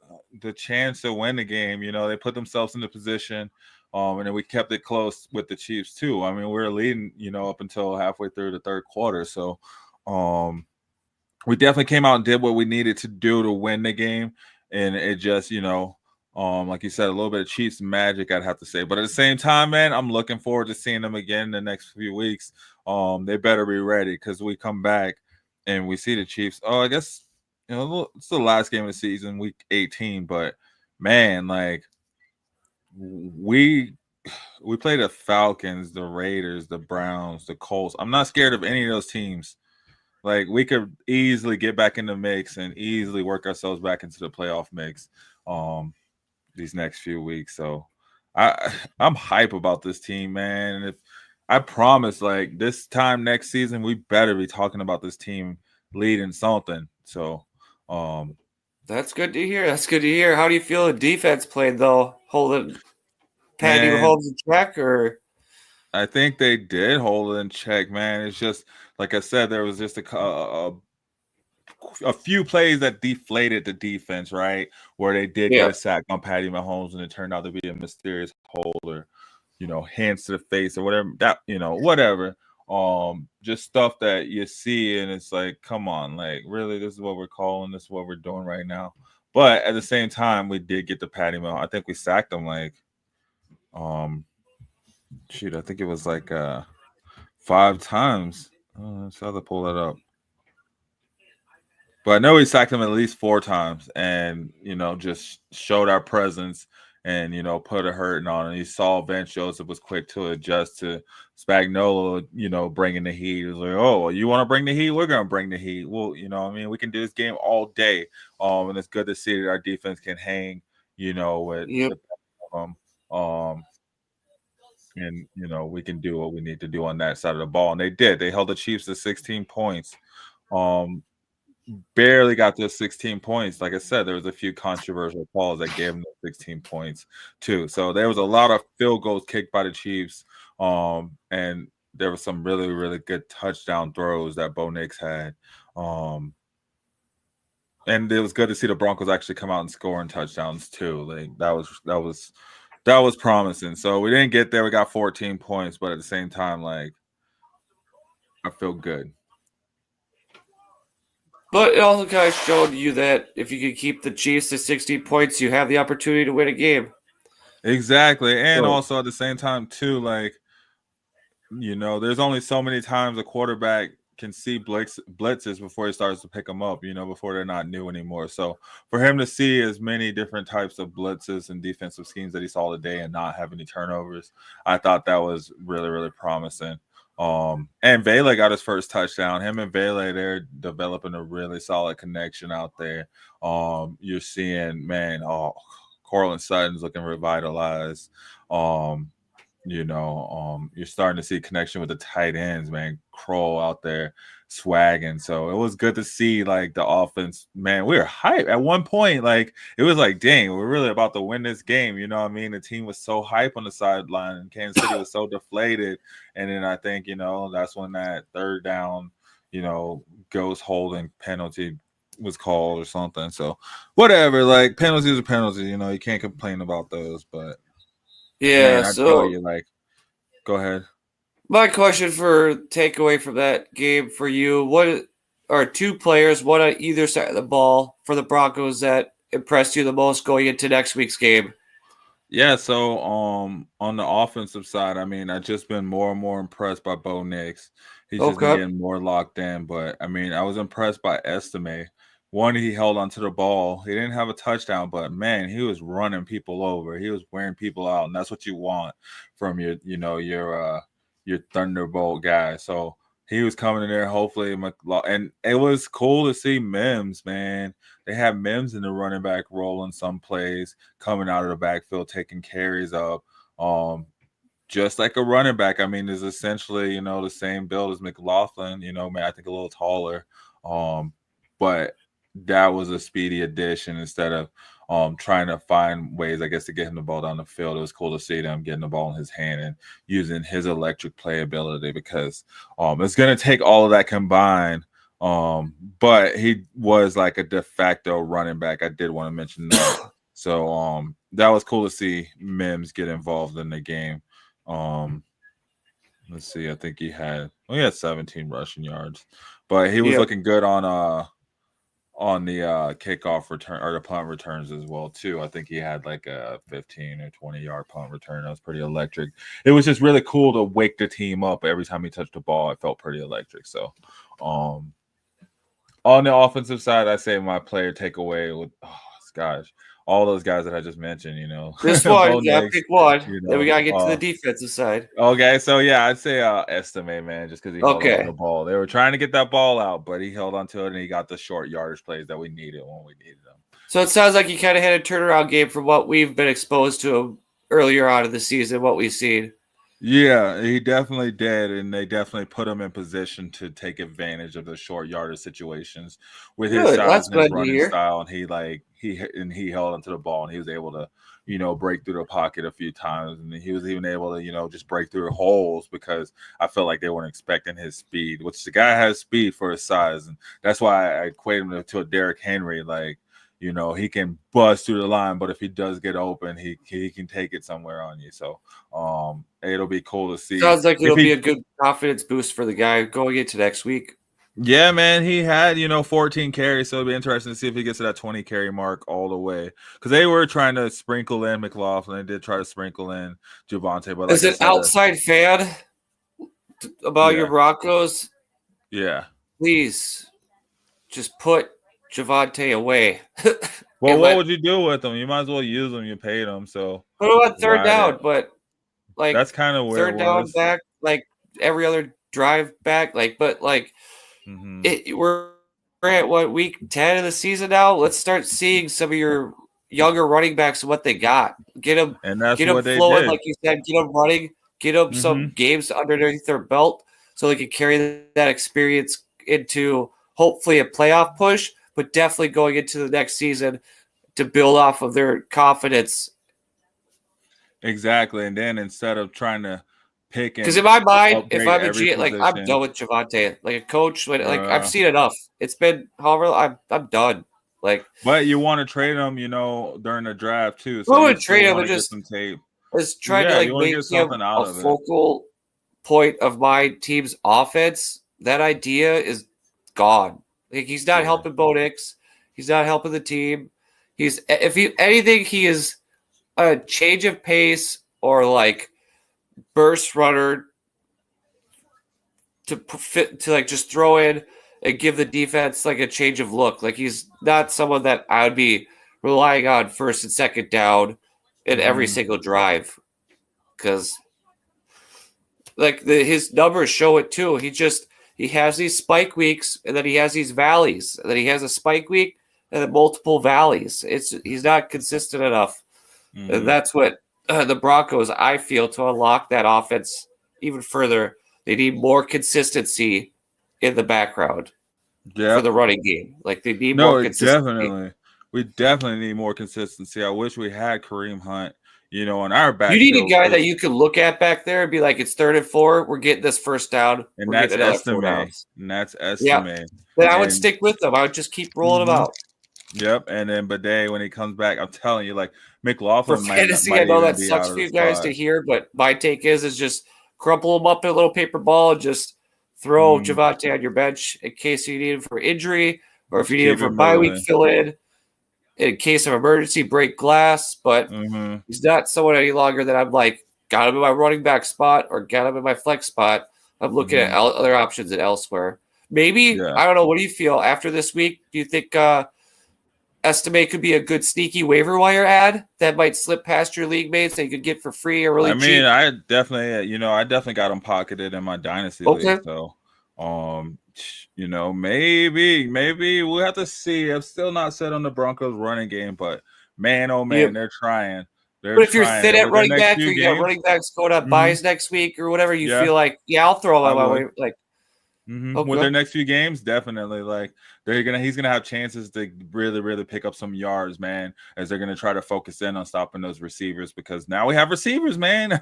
the chance to win the game. You know, they put themselves in the position. And then we kept it close with the Chiefs too. I mean, we were leading, you know, up until halfway through the third quarter. So we definitely came out and did what we needed to do to win the game. And it just, you know, like you said, a little bit of Chiefs magic, I'd have to say. But at the same time, man, I'm looking forward to seeing them again in the next few weeks. They better be ready because we come back and we see the Chiefs. Oh, I guess, you know, it's the last game of the season, week 18. But man, like we play the Falcons, the Raiders, the Browns, the Colts. I'm not scared of any of those teams. Like we could easily get back in the mix and easily work ourselves back into the playoff mix these next few weeks. So I'm hype about this team, man. And if I promise, like this time next season, we better be talking about this team leading something. So that's good to hear. That's good to hear. How do you feel the defense played though? Holding Patty Man, Mahomes in check, or I think they did hold it in check, man. It's just like I said, there was just a few plays that deflated the defense, right? Where they did get a sack on Patty Mahomes, and it turned out to be a mysterious hold or, you know, hands to the face or whatever. That, you know, whatever. Just stuff that you see, and it's like, come on, like really, this is what we're calling. This is what we're doing right now. But at the same time, we did get the Patty Mahomes. I think we sacked him like, I think it was like 5 times. Let's have to pull that up. But I know we sacked him at least 4 times and, you know, just showed our presence and, you know, put a hurting on. And you saw Vance Joseph was quick to adjust to Spagnuolo, you know, bringing the heat. He was like, oh, you want to bring the heat? We're going to bring the heat. Well, you know, I mean, we can do this game all day. And it's good to see that our defense can hang, you know, with and, you know, we can do what we need to do on that side of the ball. And they did. They held the Chiefs to 16 points. Barely got to 16 points. Like I said, there was a few controversial calls that gave them 16 points too. So there was a lot of field goals kicked by the Chiefs. And there were some really, really good touchdown throws that Bo Nix had. And it was good to see the Broncos actually come out and score touchdowns too. Like that was promising. So we didn't get there. We got 14 points, but at the same time, like I feel good. But it also kind of showed you that if you could keep the Chiefs to 16 points, you have the opportunity to win a game. Exactly. And also at the same time, too, like, you know, there's only so many times a quarterback can see blitzes before he starts to pick them up, you know, before they're not new anymore. So for him to see as many different types of blitzes and defensive schemes that he saw today and not have any turnovers, I thought that was really, really promising. And Vela got his first touchdown. Him and Vela, they're developing a really solid connection out there. You're seeing, man, Cortland Sutton's looking revitalized. You know, you're starting to see connection with the tight ends, man. Kroll out there swagging. So it was good to see, like, the offense, man. We were hyped at one point. Like, it was like, dang, we're really about to win this game. You know what I mean? The team was so hype on the sideline, and Kansas City was so deflated. And then I think, you know, that's when that third down, you know, ghost holding penalty was called or something. So whatever, like, penalties are penalties. You know, you can't complain about those, but. Yeah, man, I so tell you, like, go ahead. My question for takeaway from that game for you: what are 2 players, one on either side of the ball for the Broncos that impressed you the most going into next week's game? Yeah, so on the offensive side, I mean, I've just been more and more impressed by Bo Nix. He's just been getting more locked in. But I mean, I was impressed by Estime. One, he held onto the ball. He didn't have a touchdown, but man, he was running people over. He was wearing people out, and that's what you want from your Thunderbolt guy. So he was coming in there. Hopefully, and it was cool to see Mims, man. They have Mims in the running back role in some plays, coming out of the backfield, taking carries up. just like a running back. I mean, is essentially, the same build as McLaughlin, man, I think a little taller. But that was a speedy addition instead of trying to find ways, I guess, to get him the ball down the field. It was cool to see them getting the ball in his hand and using his electric playability because it's going to take all of that combined. But he was like a de facto running back. I did want to mention that. So that was cool to see Mims get involved in the game. Let's see. I think he had 17 rushing yards, but he was looking good on the kickoff return or the punt returns as well too. I think he had like a 15 or 20-yard punt return. That was pretty electric. It was just really cool to wake the team up every time he touched the ball. It felt pretty electric. So, on the offensive side, I say my player takeaway with all those guys that I just mentioned, This one, pick one. Then we gotta get to the defensive side. Okay, so I'd say Estimate, man, just because he held on to the ball. They were trying to get that ball out, but he held on to it and he got the short yardage plays that we needed when we needed them. So it sounds like he kind of had a turnaround game from what we've been exposed to earlier on in the season, what we've seen. Yeah, he definitely did, and they definitely put him in position to take advantage of the short yardage situations with his size and his running style. And he held onto the ball, and he was able to, break through the pocket a few times, and he was even able to, just break through holes because I felt like they weren't expecting his speed, which the guy has speed for his size, and that's why I equate him to a Derrick Henry, like. He can bust through the line, but if he does get open, he can take it somewhere on you. So it'll be cool to see. Sounds like it'll be a good confidence boost for the guy going into next week. Yeah, man, he had 14 carries, so it'll be interesting to see if he gets to that 20 carry mark all the way. Because they were trying to sprinkle in McLaughlin, they did try to sprinkle in Javonte, but as an outside fan about your Broncos, please just put Javonte away. Well, what would you do with them? You might as well use them. You paid them, so put him on third down. But like that's kind of where third down back, like every other drive back. We're at week 10 of the season now. Let's start seeing some of your younger running backs and what they got. Get them, and that's get what them they flowing, did. like you said. Get them running. Get them some games underneath their belt, so they can carry that experience into hopefully a playoff push. But definitely going into the next season to build off of their confidence. Exactly. And then instead of trying to pick, because in my mind, if I'm a G, like I'm done with Javonte. Like a coach, I've seen enough. It's been however I'm done. But you want to trade him, during the draft too. So I would trade him and just some tape. Just try to make him a focal point of my team's offense. That idea is gone. Like he's not helping Bo Nix. He's not helping the team. He is a change of pace or like burst runner to just throw in and give the defense like a change of look. Like he's not someone that I would be relying on first and second down in every single drive because his numbers show it too. He has these spike weeks, and then he has these valleys. And then he has a spike week, and then multiple valleys. He's not consistent enough. And that's what the Broncos, I feel, to unlock that offense even further. They need more consistency in the background for the running game. Like they need more consistency. Definitely. We definitely need more consistency. I wish we had Kareem Hunt. On our back. You need a guy that you can look at back there and be like, it's 3rd and 4. We're getting this first down. And that's Estimate. Yeah. Then I would stick with them. I would just keep rolling them out. Yep. And then Bidet, when he comes back, I'm telling you, like McLaughlin for fantasy, I know that sucks for you guys to hear, but my take is just crumple them up in a little paper ball and just throw Javonte on your bench in case you need him for injury or if you need him for bye week fill in case of emergency, break glass, but he's not someone any longer that I'm like, got him in my running back spot or got him in my flex spot. I'm looking at other options and elsewhere. Maybe, I don't know. What do you feel after this week? Do you think Estimate could be a good sneaky waiver wire ad that might slip past your league mates that you could get for free or really cheap? I definitely got him pocketed in my dynasty league. So, maybe we'll have to see. I'm still not set on the Broncos running game, but man, oh man, they're trying. But if you're thin at running back, or you got games, running backs going on buys next week or whatever, you feel like, I'll throw my way. Like, with their next few games, definitely. Like he's gonna have chances to really, really pick up some yards, man, as they're gonna try to focus in on stopping those receivers, because now we have receivers, man.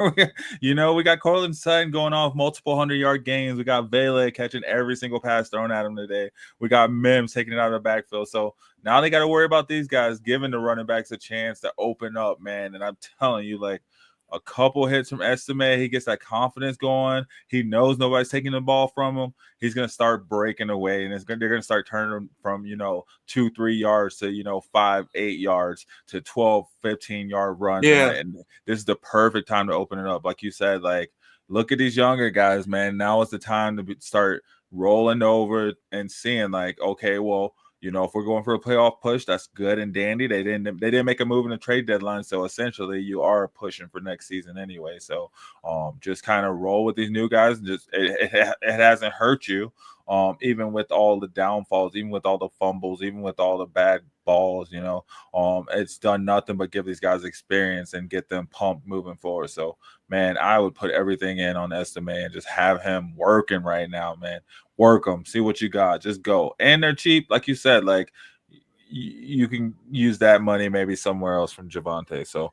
We got Cortland Sutton going off multiple 100-yard games. We got Vela catching every single pass thrown at him today. We got Mims taking it out of the backfield. So now they got to worry about these guys giving the running backs a chance to open up, man. And I'm telling you, like, a couple hits from Estime, he gets that confidence going. He knows nobody's taking the ball from him. He's going to start breaking away, and they're going to start turning from 2-3 yards to 5-8 yards to 12-15 yard runs. Yeah. And this is the perfect time to open it up. Like you said, like, look at these younger guys, man. Now is the time to start rolling over and seeing, like, okay, well, if we're going for a playoff push, that's good and dandy. They didn't make a move in the trade deadline, so essentially you are pushing for next season anyway. So just kind of roll with these new guys, and just it hasn't hurt you. Even with all the downfalls, even with all the fumbles, even with all the bad balls, it's done nothing but give these guys experience and get them pumped moving forward. So, man, I would put everything in on Estime and just have him working right now, man. Work them, see what you got, just go. And they're cheap, like you said. Like, you can use that money maybe somewhere else from Javonte. So,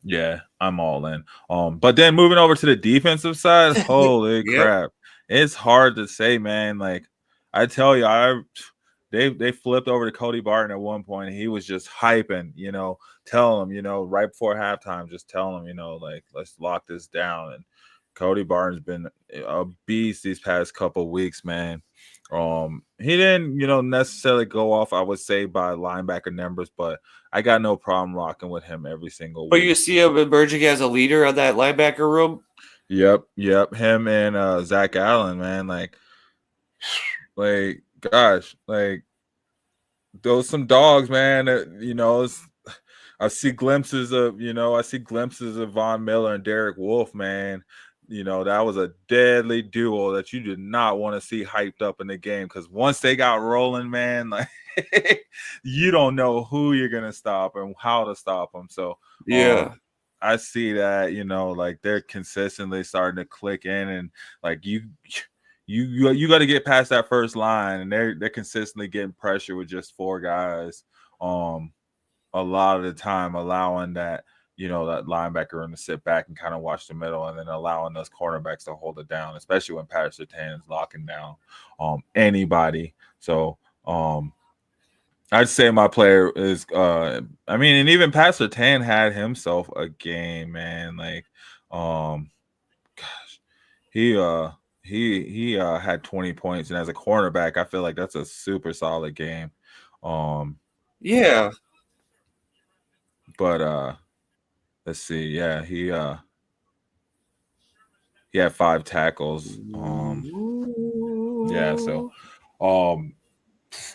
yeah, I'm all in. But then moving over to the defensive side, holy crap. It's hard to say, man. Like, I tell you, they flipped over to Cody Barton at one point, and he was just hyping, tell him, right before halftime, just tell him, like, let's lock this down. And Cody Barton's been a beast these past couple weeks, man. He didn't, necessarily go off, I would say, by linebacker numbers, but I got no problem rocking with him every single week. But you see him emerging as a leader on that linebacker room? Yep. Him and Zach Allen, man. Like, gosh, like, those some dogs, man. I see glimpses of Von Miller and Derek Wolfe, man. That was a deadly duo that you did not want to see hyped up in the game, because once they got rolling, man, like, you don't know who you're gonna stop and how to stop them. So yeah. I see that, like, they're consistently starting to click in, and like you got to get past that first line, and they're consistently getting pressure with just four guys. A lot of the time, allowing that that linebacker room to sit back and kind of watch the middle, and then allowing those cornerbacks to hold it down, especially when Pat Surtain is locking down anybody. So I'd say my player is and even Pat Surtain had himself a game, man. Like, gosh, he had 20 points, and as a cornerback, I feel like that's a super solid game. Yeah. But let's see. Yeah, he had 5 tackles. Yeah, so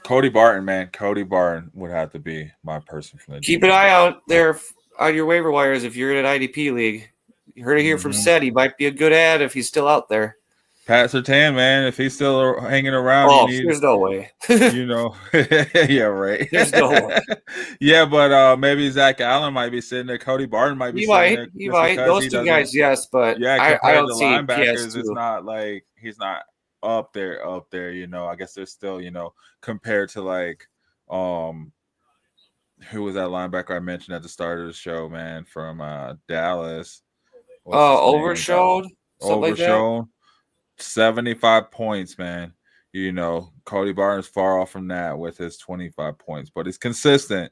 Cody Barton, man. Cody Barton would have to be my person from the Keep an eye out there on your waiver wires if you're in an IDP league. You heard it here from Seth. He might be a good ad if he's still out there. Pat Surtain, man, if he's still hanging around, there's no way. Yeah, right. There's no way. Yeah, but maybe Zach Allen might be sitting there. Cody Barton might be sitting there. He might. Those two guys, yes, but I don't see linebackers. It's not like he's not up there. I guess they're still, compared to, like, who was that linebacker I mentioned at the start of the show, man, from Dallas? Overshowed? Something like that? 75 points, man. Cody Barton's far off from that with his 25 points, but he's consistent,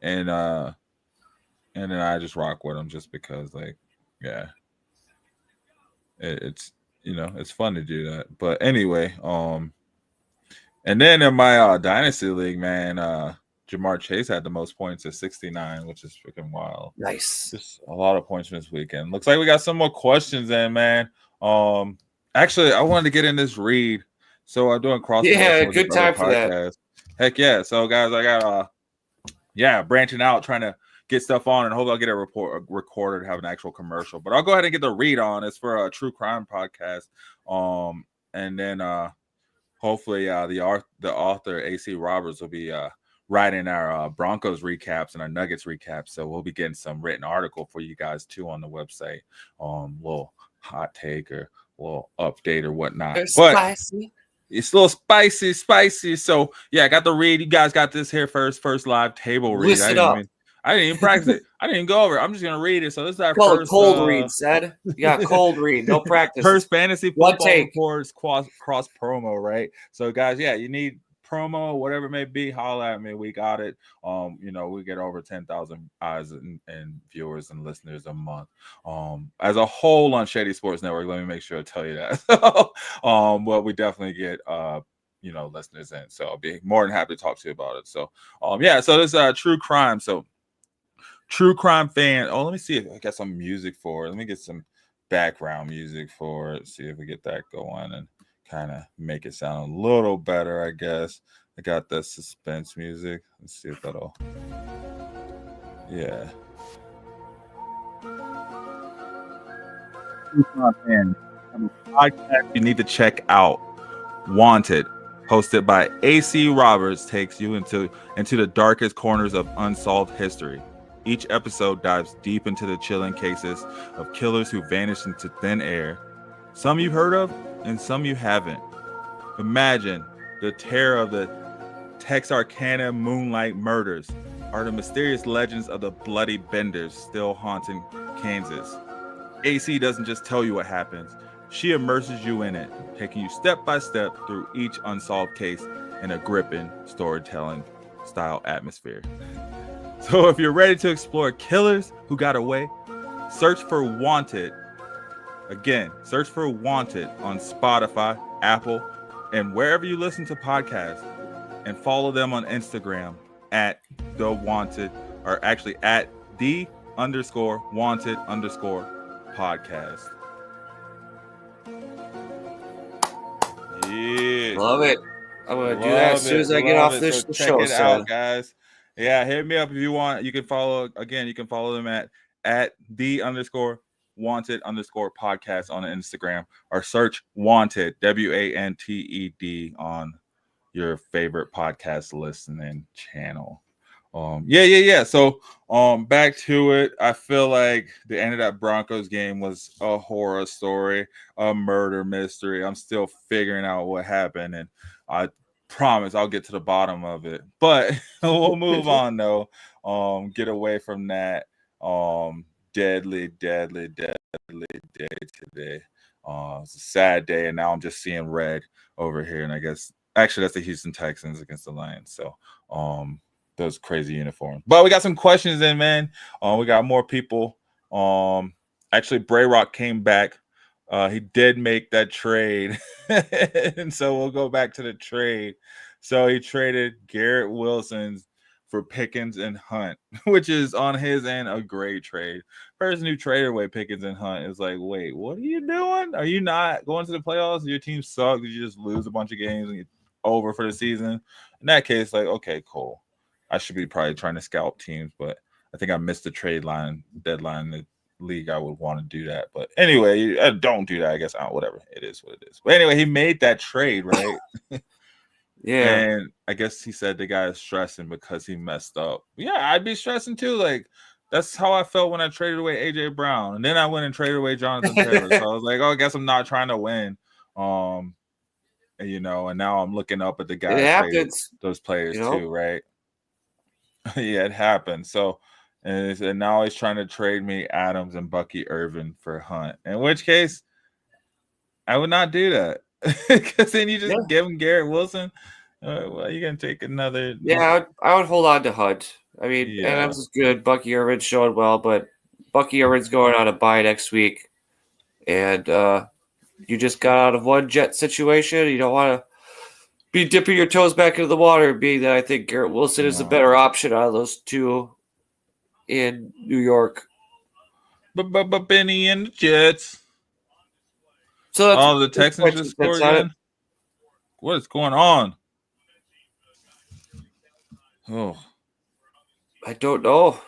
and then I just rock with him just because, like, yeah, it's it's fun to do that. But anyway, and then in my dynasty league, man, Jamar Chase had the most points at 69, which is freaking wild. Nice. Just a lot of points from this weekend. Looks like we got some more questions in, man. Actually, I wanted to get in this read, so I'm doing cross. Yeah, good time for that. Heck yeah! So, guys, I got branching out, trying to get stuff on, and hopefully I'll get a report recorded, have an actual commercial. But I'll go ahead and get the read on. It's for a true crime podcast. And then hopefully the author AC Roberts will be writing our Broncos recaps and our Nuggets recaps. So we'll be getting some written article for you guys too on the website. Little hot take or little update or whatnot. It's But spicy. it's a little spicy. So yeah, I got the read. You guys got this here first live table read. Listen up. I didn't even practice it. I didn't even go over it. I'm just gonna read it. So this is our Call it first cold read, said. Yeah, cold read. No practice. First fantasy One football take. reports cross promo, right? So guys, yeah, you need promo, whatever it may be, holla at me. We got it. We get over 10,000 eyes and viewers and listeners a month. As a whole on Shady Sports Network, let me make sure to tell you that. But we definitely get listeners in. So I'll be more than happy to talk to you about it. So so this true crime. So true crime fan. Oh, let me see if I got some music for it. Let me get some background music for it. See if we get that going and kind of make it sound a little better, I guess. I got the suspense music. Let's see if that'll. Yeah. True crime fan. A podcast you need to check out. Wanted, hosted by AC Roberts, takes you into the darkest corners of unsolved history. Each episode dives deep into the chilling cases of killers who vanished into thin air. Some you've heard of, and some you haven't. Imagine the terror of the Texarkana Moonlight Murders, or the mysterious legends of the Bloody Benders still haunting Kansas. AC doesn't just tell you what happens. She immerses you in it, taking you step by step through each unsolved case in a gripping storytelling style atmosphere. So if you're ready to explore killers who got away, search for Wanted. Again, search for Wanted on Spotify, Apple, and wherever you listen to podcasts. And follow them on Instagram at The Wanted, or actually at _wanted_podcast. Yeah. Love it. I'm going to do that as soon as I get off this show. Check it out, guys. Yeah, hit me up if you want. You can follow them at _wanted_podcast on Instagram, or search Wanted, WANTED, on your favorite podcast listening channel. So back to it. I feel like the end of that Broncos game was a horror story, a murder mystery. I'm still figuring out what happened, and I promise I'll get to the bottom of it. But we'll move on though. Get away from that deadly day today. It's a sad day, and now I'm just seeing red over here, and I guess actually that's the Houston Texans against the Lions. So those crazy uniforms. But we got some questions in, man. We got more people. Actually, Brayrock came back. He did make that trade. And so we'll go back to the trade. So he traded Garrett Wilson for Pickens and Hunt, which is on his end a great trade. Person who traded away Pickens and Hunt is like, wait, what are you doing? Are you not going to the playoffs? Your team sucks. Did you just lose a bunch of games and you're over for the season? In that case, like, okay, cool. I should be probably trying to scout teams, but I think I missed the deadline in the league. I would want to do that. But anyway, I don't do that. I guess whatever. It is what it is. But anyway, he made that trade, right? Yeah. And I guess he said the guy is stressing because he messed up. Yeah, I'd be stressing too. Like, that's how I felt when I traded away AJ Brown. And then I went and traded away Jonathan Taylor. So I was like, oh, I guess I'm not trying to win. And now I'm looking up at the guys, those players too, right? Yeah, it happened. So, and now he's trying to trade me Adams and Bucky Irvin for Hunt. In which case, I would not do that, because then you just give him Garrett Wilson. Well, you're gonna take another. Yeah, I would hold on to Hunt. I mean, Adams is good. Bucky Irvin's showing well, but Bucky Irvin's going on a bye next week, and you just got out of one jet situation. You don't want to be dipping your toes back into the water, being that I think Garrett Wilson is a better option out of those two in New York. But Benny and the Jets. So the Texans just scored again. What is going on? Oh, I don't know.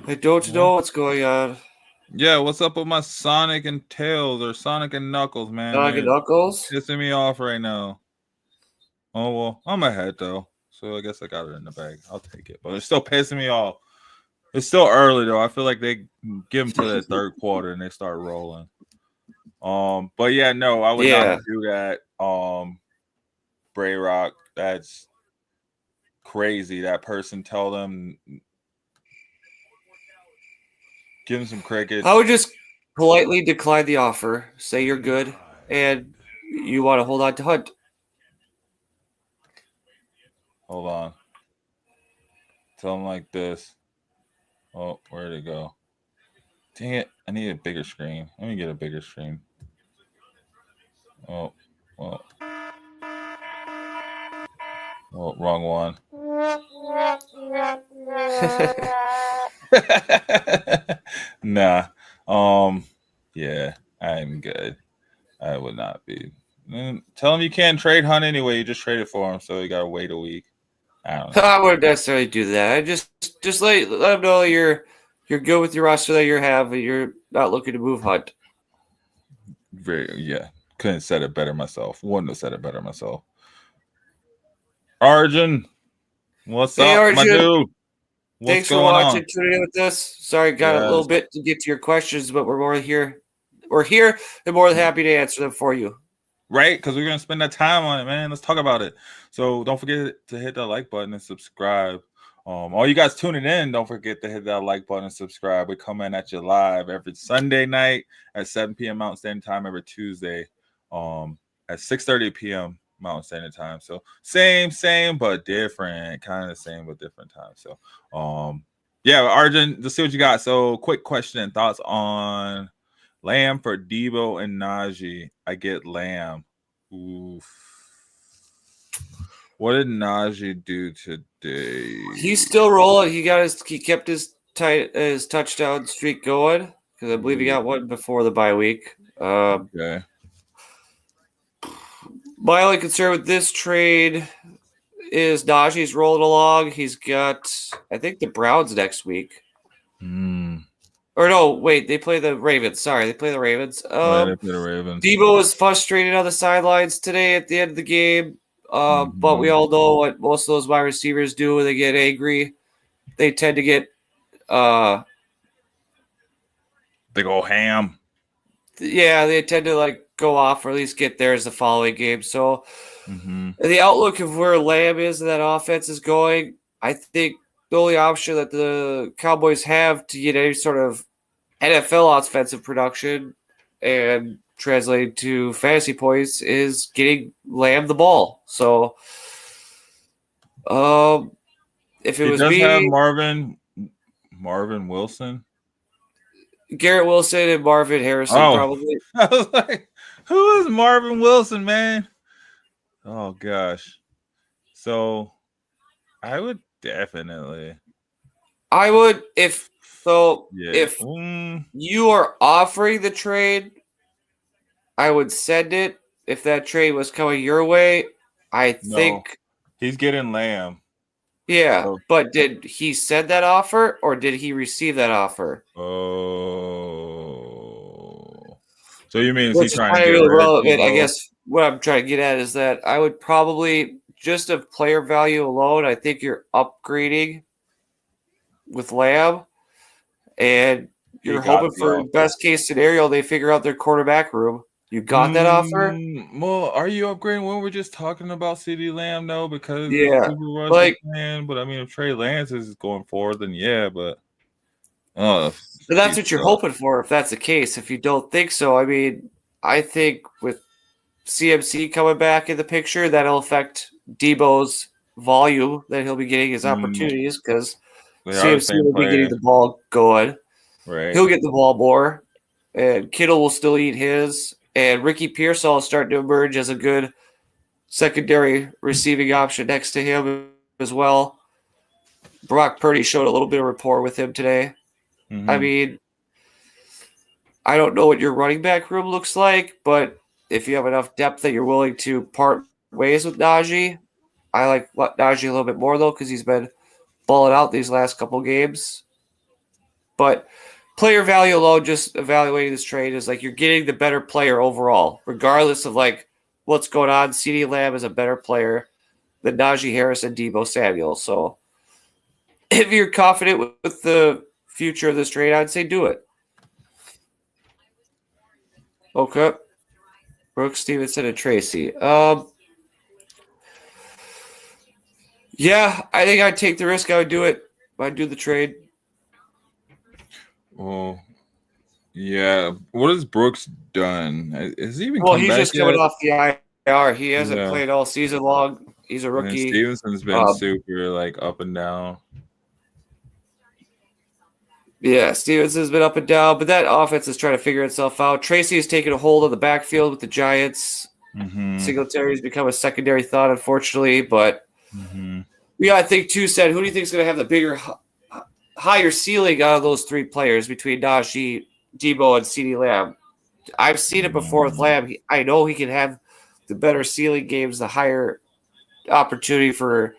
I don't know what's going on. Yeah, what's up with my Sonic and Tails, or Sonic and Knuckles, man? Sonic and Knuckles? Pissing me off right now. Oh, well, I'm ahead, though. So I guess I got it in the bag. I'll take it. But it's still pissing me off. It's still early though. I feel like they give them to the third quarter and they start rolling. But yeah, no, I would not do that. Bray Rock, that's crazy. That person tell them, give them some crickets. I would just politely decline the offer. Say you're good and you want to hold on to Hunt. Hold on. Tell them like this. Oh, where'd it go? Dang it. I need a bigger screen. Let me get a bigger screen. Oh, well. Oh, wrong one. Nah. Yeah, I'm good. I would not be. Tell him you can't trade Hunt anyway. You just traded for him, so you gotta wait a week. I don't know. I wouldn't necessarily do that. I just let them know you're good with your roster that you have, and you're not looking to move Hunt. Yeah, couldn't have said it better myself. Wouldn't have said it better myself. Arjun, what's up, Arjun. my dude? Thanks for watching, tuning in with us. Sorry, got a little bit to get to your questions, but we're here. We're here and more than happy to answer them for you. Right, because we're gonna spend that time on it, man. Let's talk about it. So don't forget to hit that like button and subscribe. All you guys tuning in, don't forget to hit that like button and subscribe. We're coming at you live every Sunday night at 7 p.m. Mountain Standard Time, every Tuesday at 6:30 p.m. Mountain Standard Time. So same but different, kind of the same but different time. So yeah, Arjun, let's see what you got. So quick question and thoughts on Lamb for Debo and Najee. I get Lamb. Oof. What did Najee do today? He's still rolling. He kept his touchdown streak going because I believe he got one before the bye week. Okay. My only concern with this trade is Najee's rolling along. He's got, I think, the Browns next week. Or no, wait, they play the Ravens. Sorry, they play the Ravens. They play the Ravens. Debo was frustrated on the sidelines today at the end of the game. But we all know what most of those wide receivers do when they get angry. They tend to get they go ham. Yeah, they tend to go off or at least get theirs the following game. So the outlook of where Lamb is and that offense is going, I think the only option that the Cowboys have to get any sort of NFL offensive production and translating to fantasy points is getting Lamb the ball. So if it was me, have Marvin Wilson, Garrett Wilson, and Marvin Harrison probably. I was like, who is Marvin Wilson, man? Oh gosh. So I would definitely. If you are offering the trade, I would send it. If that trade was coming your way, I think he's getting Lamb. Yeah, but did he send that offer or did he receive that offer? Oh, so you mean he's trying to get really relevant? I guess what I'm trying to get at is that I would probably just of player value alone. I think you're upgrading with Lamb, and you're hoping for best case scenario they figure out their quarterback room. You got that offer? Well, are you upgrading when we're just talking about CeeDee Lamb? No, because but I mean, if Trey Lance is going forward, then yeah, but that's what you're hoping for. If that's the case, if you don't think so, I mean, I think with CMC coming back in the picture, that'll affect Debo's volume that he'll be getting his opportunities because CMC will be getting the ball going. Right, he'll get the ball more, and Kittle will still eat his. And Ricky Pearsall is starting to emerge as a good secondary receiving option next to him as well. Brock Purdy showed a little bit of rapport with him today. I mean, I don't know what your running back room looks like, but if you have enough depth that you're willing to part ways with Najee, I like Najee a little bit more, though, because he's been balling out these last couple games. But player value alone, just evaluating this trade is you're getting the better player overall, regardless of what's going on. CeeDee Lamb is a better player. than Najee Harris and Deebo Samuel. So if you're confident with the future of this trade, I'd say do it. Okay. Brooks, Stevenson, and Tracy. Yeah, I think I'd take the risk. I would do it. I'd do the trade. Well, yeah. What has Brooks done? Has he even Well, come he's back just yet? coming off the IR. He hasn't Yeah. played all season long. He's a And rookie. Stevenson's been super like up and down. Yeah, Stevenson's been up and down, but that offense is trying to figure itself out. Tracy has taken a hold of the backfield with the Giants. Mm-hmm. Singletary's become a secondary thought, unfortunately. But Mm-hmm. yeah, I think too said, who do you think is going to have the bigger, higher ceiling out of those three players between Najee, Deebo, and CeeDee Lamb? I've seen it before with Lamb. I know he can have the better ceiling games, the higher opportunity for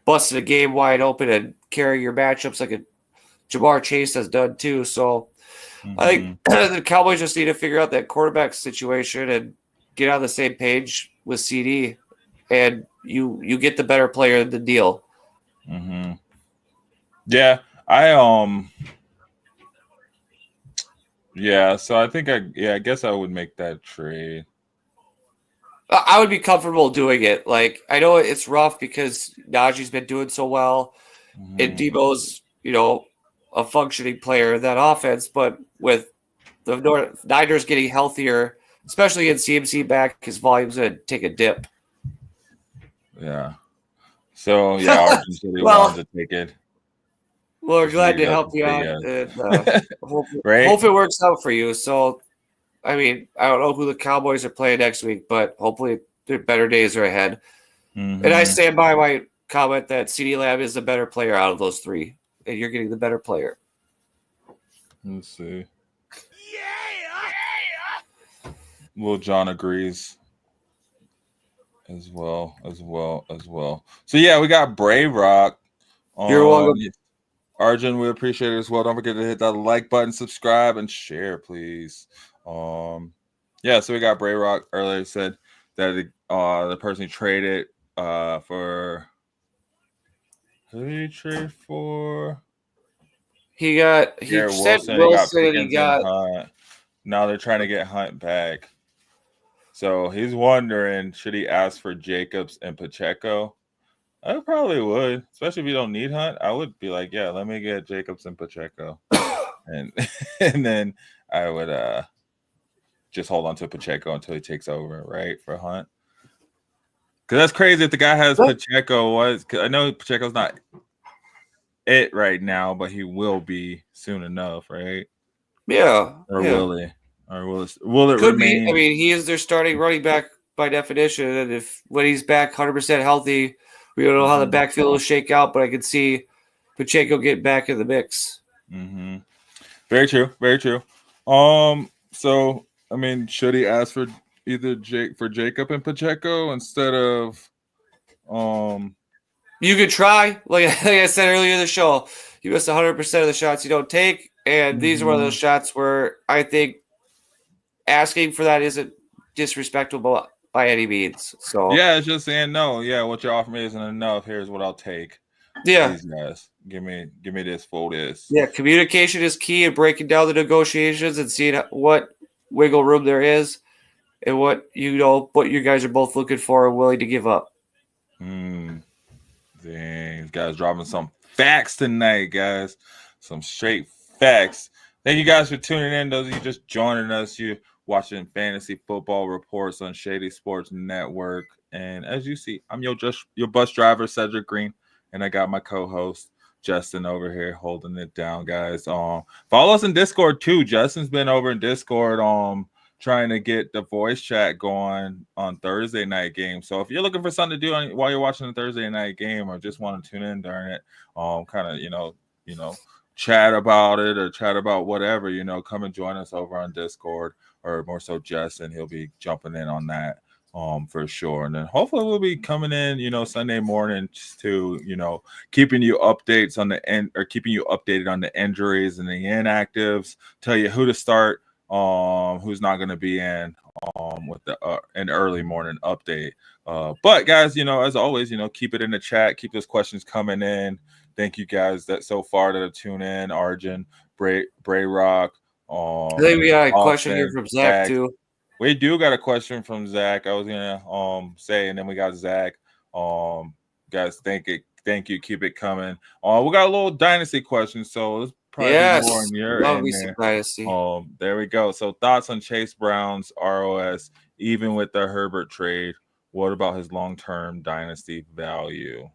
busting a game wide open and carrying your matchups like a Jamar Chase has done too. So I think the Cowboys just need to figure out that quarterback situation and get on the same page with CD, and you get the better player in the deal. Mm-hmm. Yeah, I yeah. So I think I guess I would make that trade. I would be comfortable doing it. Like, I know it's rough because Najee's been doing so well, and Debo's, a functioning player in that offense. But with the Niners getting healthier, especially in CMC back, his volume's going to take a dip. Yeah. So, yeah, Arjun said he wanted to take it. Well, we're glad to help you out. And, hope it works out for you. So, I mean, I don't know who the Cowboys are playing next week, but hopefully their better days are ahead. Mm-hmm. And I stand by my comment that CeeDee Lamb is the better player out of those three, and you're getting the better player. Let's see. Well, John agrees as well. So, yeah, we got Brave Rock. You're welcome. Arjun, we appreciate it as well. Don't forget to hit that like button, subscribe, and share, please. Yeah, so we got Bray Rock earlier said that the person he traded for who did he trade for? He sent Wilson and he got Hunt. Now they're trying to get Hunt back. So he's wondering, should he ask for Jacobs and Pacheco? I probably would, especially if you don't need Hunt. I would be like, yeah, let me get Jacobs and Pacheco. and then I would just hold on to Pacheco until he takes over, right, for Hunt. Because that's crazy if the guy has Pacheco. I know Pacheco's not it right now, but he will be soon enough, right? Yeah. Or will he? Or will it Could remain? be. I mean, he is their starting running back by definition, and when he's back 100% healthy, we don't know how the backfield will shake out, but I could see Pacheco get back in the mix. Mm-hmm. Very true. Very true. So I mean, should he ask for either Jacob and Pacheco instead of You could try. Like I said earlier in the show, you miss 100% of the shots you don't take, and these are one of those shots where I think asking for that isn't disrespectful by any means. So yeah, it's just saying no. Yeah, what you offer me isn't enough. Here's what I'll take. Yeah, these guys, give me this for this. Yeah, communication is key in breaking down the negotiations and seeing what wiggle room there is, and what you guys are both looking for and willing to give up. Dang, these guys dropping some facts tonight, guys. Some straight facts. Thank you guys for tuning in. Those of you just joining us, you watching Fantasy Football Reports on Shady Sports Network. And as you see, I'm your bus driver, Cedric Green, and I got my co-host Justin over here holding it down, guys. Follow us in Discord too. Justin's been over in Discord trying to get the voice chat going on Thursday night game. So if you're looking for something to do while you're watching the Thursday night game, or just want to tune in during it, kind of chat about it or chat about whatever, come and join us over on Discord, or more so Justin, he'll be jumping in on that for sure. And then hopefully we'll be coming in, Sunday morning to, keeping you updates on keeping you updated on the injuries and the inactives, tell you who to start who's not going to be in with the an early morning update. But guys, as always, keep it in the chat, keep those questions coming in. Thank you guys that so far that have tuned in. Arjun, Bray Rock. I think we got a question here from Zach too. We do got a question from Zach. I was gonna say, and then we got Zach. Guys, thank you. Keep it coming. We got a little dynasty question, so let's probably be more on your end there. Dynasty. There we go. So thoughts on Chase Brown's ROS, even with the Herbert trade. What about his long-term dynasty value?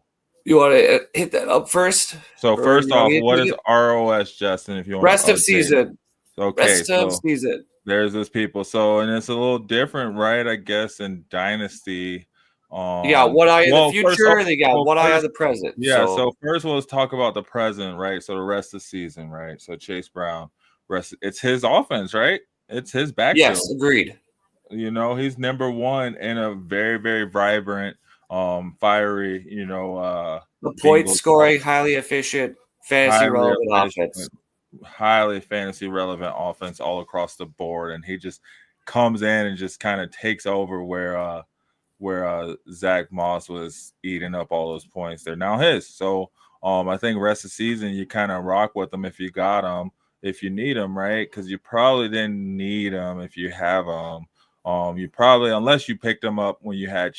You want to hit that up first? So first off, what is ROS, Justin? If you want rest of season. Okay, rest of season. There's those people. So, and it's a little different, right? I guess in dynasty. You got one eye in the future. They got one eye on the present. Yeah. So first, let's talk about the present, right? So the rest of the season, right? So Chase Brown, it's his offense, right? It's his backfield. Yes, agreed. He's number one in a very, very vibrant, fiery, the point scoring, highly efficient, fantasy relevant offense. Highly fantasy relevant offense all across the board, and he just comes in and just kind of takes over where Zach Moss was eating up all those points. They're now his. So I think rest of the season you kind of rock with them if you got them, if you need them, right? Because you probably didn't need them if you have them. You probably, unless you picked them up when you had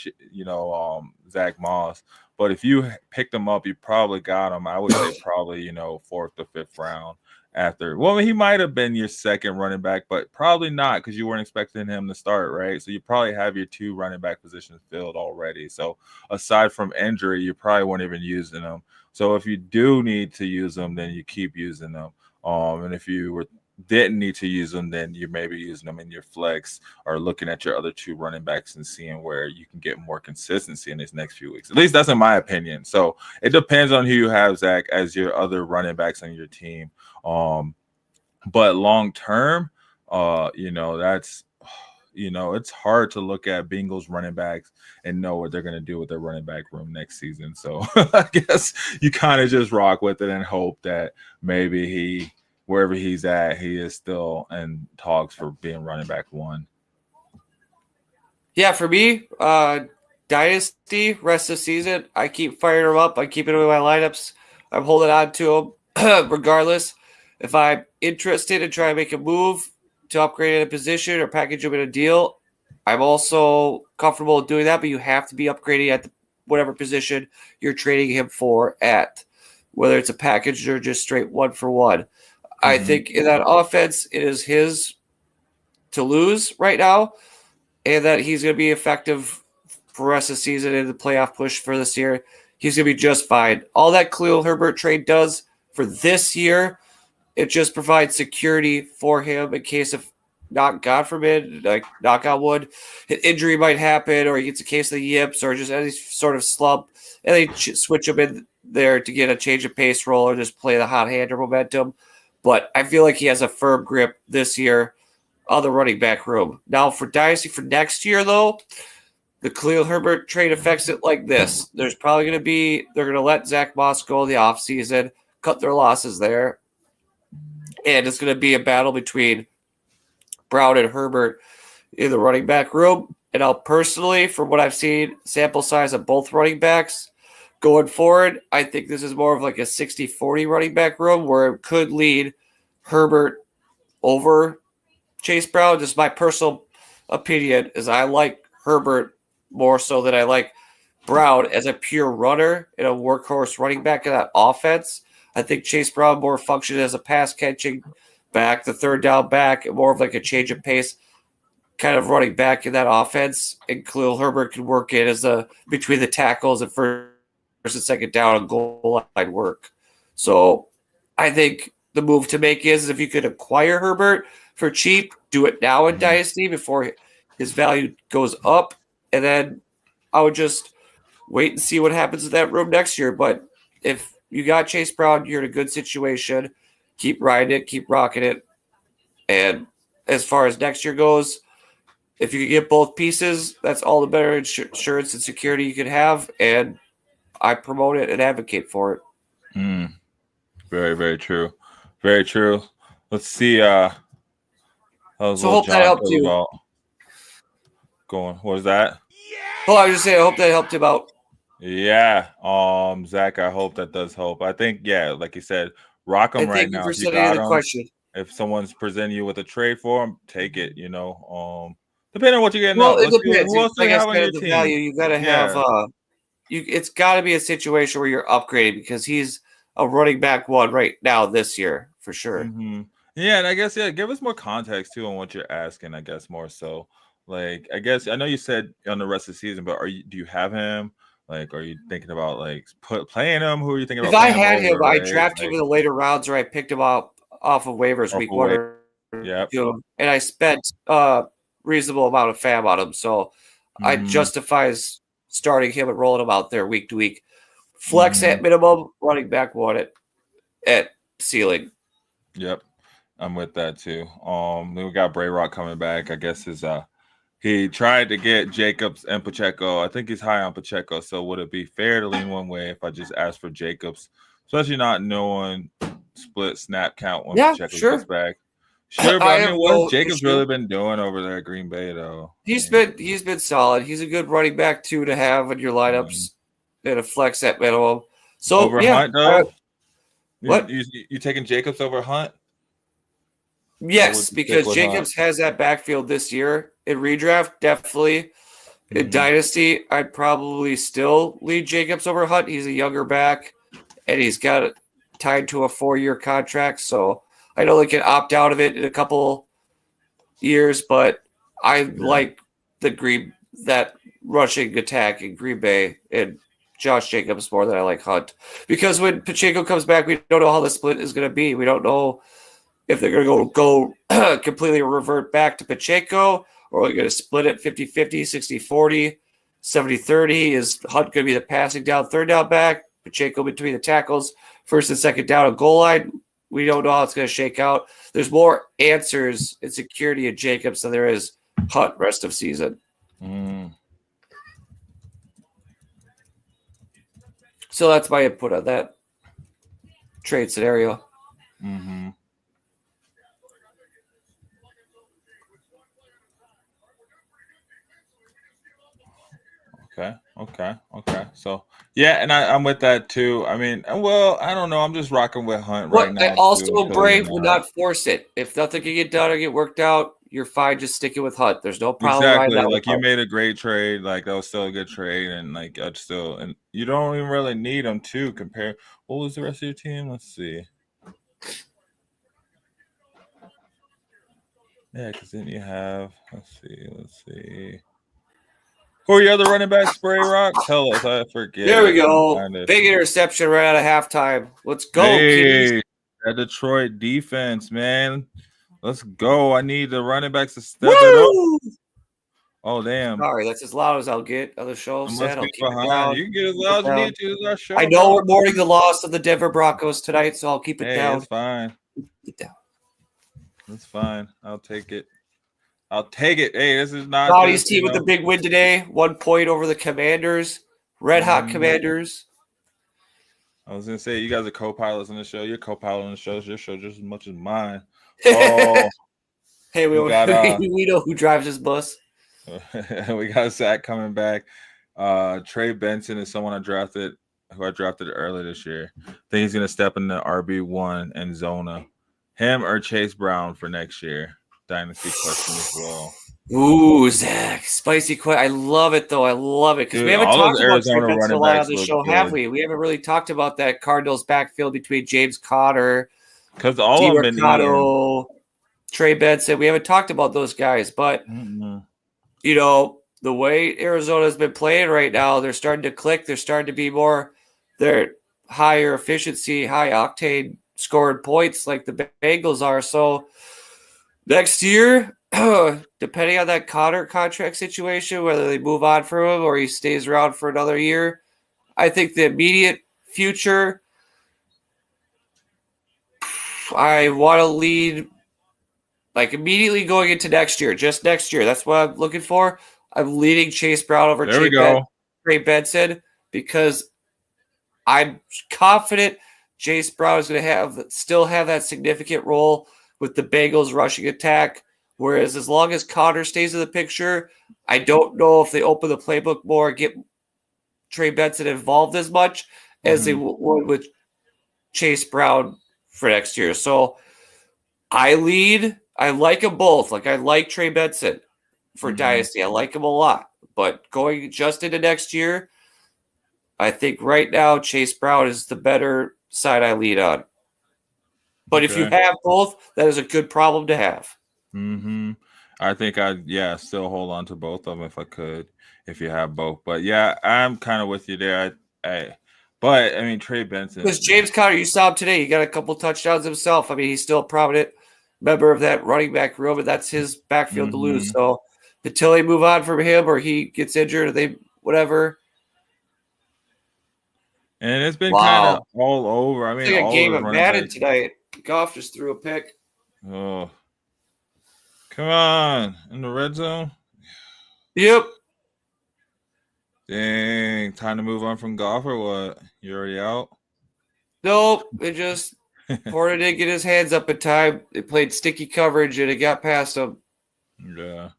Zach Moss. But if you picked them up, you probably got them. I would say probably 4th to 5th round. After, well, he might have been your second running back, but probably not because you weren't expecting him to start, right? So you probably have your 2 running back positions filled already. So aside from injury, you probably weren't even using them. So if you do need to use them, then you keep using them. And if you didn't need to use them, then you're maybe using them in your flex or looking at your other 2 running backs and seeing where you can get more consistency in these next few weeks. At least that's in my opinion. So it depends on who you have, Zach, as your other running backs on your team. But long term, that's it's hard to look at Bengals running backs and know what they're going to do with their running back room next season. So I guess you kind of just rock with it and hope that maybe wherever he's at, he is still in talks for being running back 1. Yeah, for me, dynasty rest of season, I keep firing him up. I keep it in my lineups. I'm holding on to him regardless. If I'm interested in trying to make a move to upgrade in a position or package him in a deal, I'm also comfortable doing that, but you have to be upgrading at whatever position you're trading him for at, whether it's a package or just straight 1-for-1. Mm-hmm. I think in that offense, it is his to lose right now, and that he's going to be effective for the rest of the season in the playoff push for this year. He's going to be just fine. All that Khalil Herbert trade does for this year, it just provides security for him in case of, not God forbid, like knock on wood, an injury might happen, or he gets a case of the yips, or just any sort of slump, and they switch him in there to get a change of pace roll or just play the hot hand or momentum. But I feel like he has a firm grip this year on the running back room. Now for Dynasty for next year, though, the Khalil Herbert trade affects it like this. There's probably going to be, they're going to let Zach Moss go in the offseason, cut their losses there. And it's going to be a battle between Brown and Herbert in the running back room. And I'll personally, from what I've seen, sample size of both running backs going forward, I think this is more of like a 60-40 running back room where it could lead Herbert over Chase Brown. Just my personal opinion is I like Herbert more so than I like Brown as a pure runner and a workhorse running back in that offense. I think Chase Brown more functioned as a pass-catching back, the third down back, more of like a change of pace kind of running back in that offense. And Khalil Herbert can work in as between the tackles and first and second down and goal line work. So I think the move to make is if you could acquire Herbert for cheap, do it now in Dynasty before his value goes up. And then I would just wait and see what happens in that room next year. But if you got Chase Brown, you're in a good situation. Keep riding it, keep rocking it. And as far as next year goes, if you can get both pieces, that's all the better insurance and security you can have. And I promote it and advocate for it. Very, very true. Very true. Let's see. was So little hope that John helped feel you. about going. What was that? Oh, I was just saying, I hope that helped him out. Yeah. Zach, I hope that does help. I think, yeah, like you said, rock them And right thank you now. for If you sending in got the them, question. if someone's presenting you with a trade for them, take it. Depending on what you're getting Well, up. it Let's see depends. who else do Like you I have on your said, the team. value, you got to have Yeah. it's got to be a situation where you're upgrading because he's a running back one right now this year for sure. Mm-hmm. Yeah, and I guess give us more context too on what you're asking. I guess more so, like I guess I know you said on the rest of the season, but do you have him? Like, are you thinking about like playing him? Who are you thinking If about I playing him had him, over? I Right, drafted him like in the later rounds, or I picked him up off of waivers off week of one weight. or Yep. two, and I spent reasonable amount of fab on him, so I justifies starting him and rolling him out there week to week. Flex at minimum, running back one at ceiling. Yep, I'm with that too. Then we got Bray Rock coming back. I guess he tried to get Jacobs and Pacheco. I think he's high on Pacheco. So would it be fair to lean one way if I just ask for Jacobs, especially not knowing split snap count when Pacheco gets back? Sure, but I mean, what's Jacobs really been doing over there at Green Bay though? He's been solid. He's a good running back too to have in your lineups and a flex at minimum. So over Hunt though. What you taking Jacobs over Hunt? Yes, because Jacobs has that backfield this year. In redraft, definitely. In Dynasty, I'd probably still lead Jacobs over Hunt. He's a younger back, and he's got it tied to a 4-year contract. So I know they can opt out of it in a couple years, but I like that rushing attack in Green Bay and Josh Jacobs more than I like Hunt. Because when Pacheco comes back, we don't know how the split is going to be. We don't know if they're going to go completely revert back to Pacheco, or are they going to split it 50-50, 60-40, 70-30? Is Hunt going to be the passing down, third down back? Pacheco between the tackles, first and second down and goal line? We don't know how it's going to shake out. There's more answers and security in Jacobs than there is Hunt rest of season. So that's my input on that trade scenario. Okay. So yeah, and I'm with that too. I mean, well, I don't know. I'm just rocking with Hunt right now. I also, Bray would not force it. If nothing can get done or get worked out, you're fine just sticking with Hunt. There's no problem. Exactly. Like you made a great trade. Like that was still a good trade, and like and you don't even really need them to compare. What was the rest of your team? Let's see. Yeah, because then you have. Let's see. Who are your other running backs, Spray Rock? Tell us. I forget. There we go. Big interception right out of halftime. Let's go, Keys. That Detroit defense, man. Let's go. I need the running backs to step it up. Oh, damn. Sorry, that's as loud as I'll get on the show. Said I'll keep it down. You can get as loud as you need to. This is our show. I know we're mourning the loss of the Denver Broncos tonight, so I'll keep it down. It's fine. Keep it down. That's fine. I'll take it. Hey, this is not. Rowdy's team with the big win today. 1 point over the Commanders. Red Hot Commanders. I was gonna say you guys are co-pilots on the show. You're co-pilot on the show. Your show just as much as mine. Oh, hey, we know who drives this bus. We got Zach coming back. Trey Benson is someone who I drafted early this year. I think he's gonna step in the RB1 and Zona. Him or Chase Brown for next year. Dynasty question as well. Ooh, Zach, spicy question. I love it though. I love it because we haven't talked about Trey Benson a lot on the show, have we? We haven't really talked about that Cardinals backfield between James Conner, because all of them Trey Benson. We haven't talked about those guys, but you know the way Arizona's been playing right now, they're starting to click. They're starting to be more. They're higher efficiency, high octane scored points like the Bengals are. So next year, depending on that Conner contract situation, whether they move on from him or he stays around for another year, I think the immediate future, I want to lead like immediately going into next year, just next year. That's what I'm looking for. I'm leading Chase Brown over Trey Benson because I'm confident Chase Brown is going to still have that significant role with the Bengals rushing attack Whereas as long as Connor stays in the picture, I don't know if they open the playbook more, get Trey Benson involved as much as they would with Chase Brown for next year. So I like them both. Like, I like Trey Benson for Dynasty. I like him a lot. But going just into next year, I think right now Chase Brown is the better side I lead on. But if you have both, that is a good problem to have. I think I'd still hold on to both of them if I could, if you have both. But yeah, I'm kind of with you there. But I mean, Trey Benson. Because James Conner, you saw him today. He got a couple touchdowns himself. I mean, he's still a prominent member of that running back room, and that's his backfield to lose. So until they move on from him or he gets injured or they whatever. And it's been kind of all over. I mean, it's like a game of Madden tonight. Goff just threw a pick. Oh, come on. In the red zone? Yep. Dang. Time to move on from Goff or what? You already out? Nope. It just Porter didn't get his hands up in time. They played sticky coverage and it got past him. Yeah.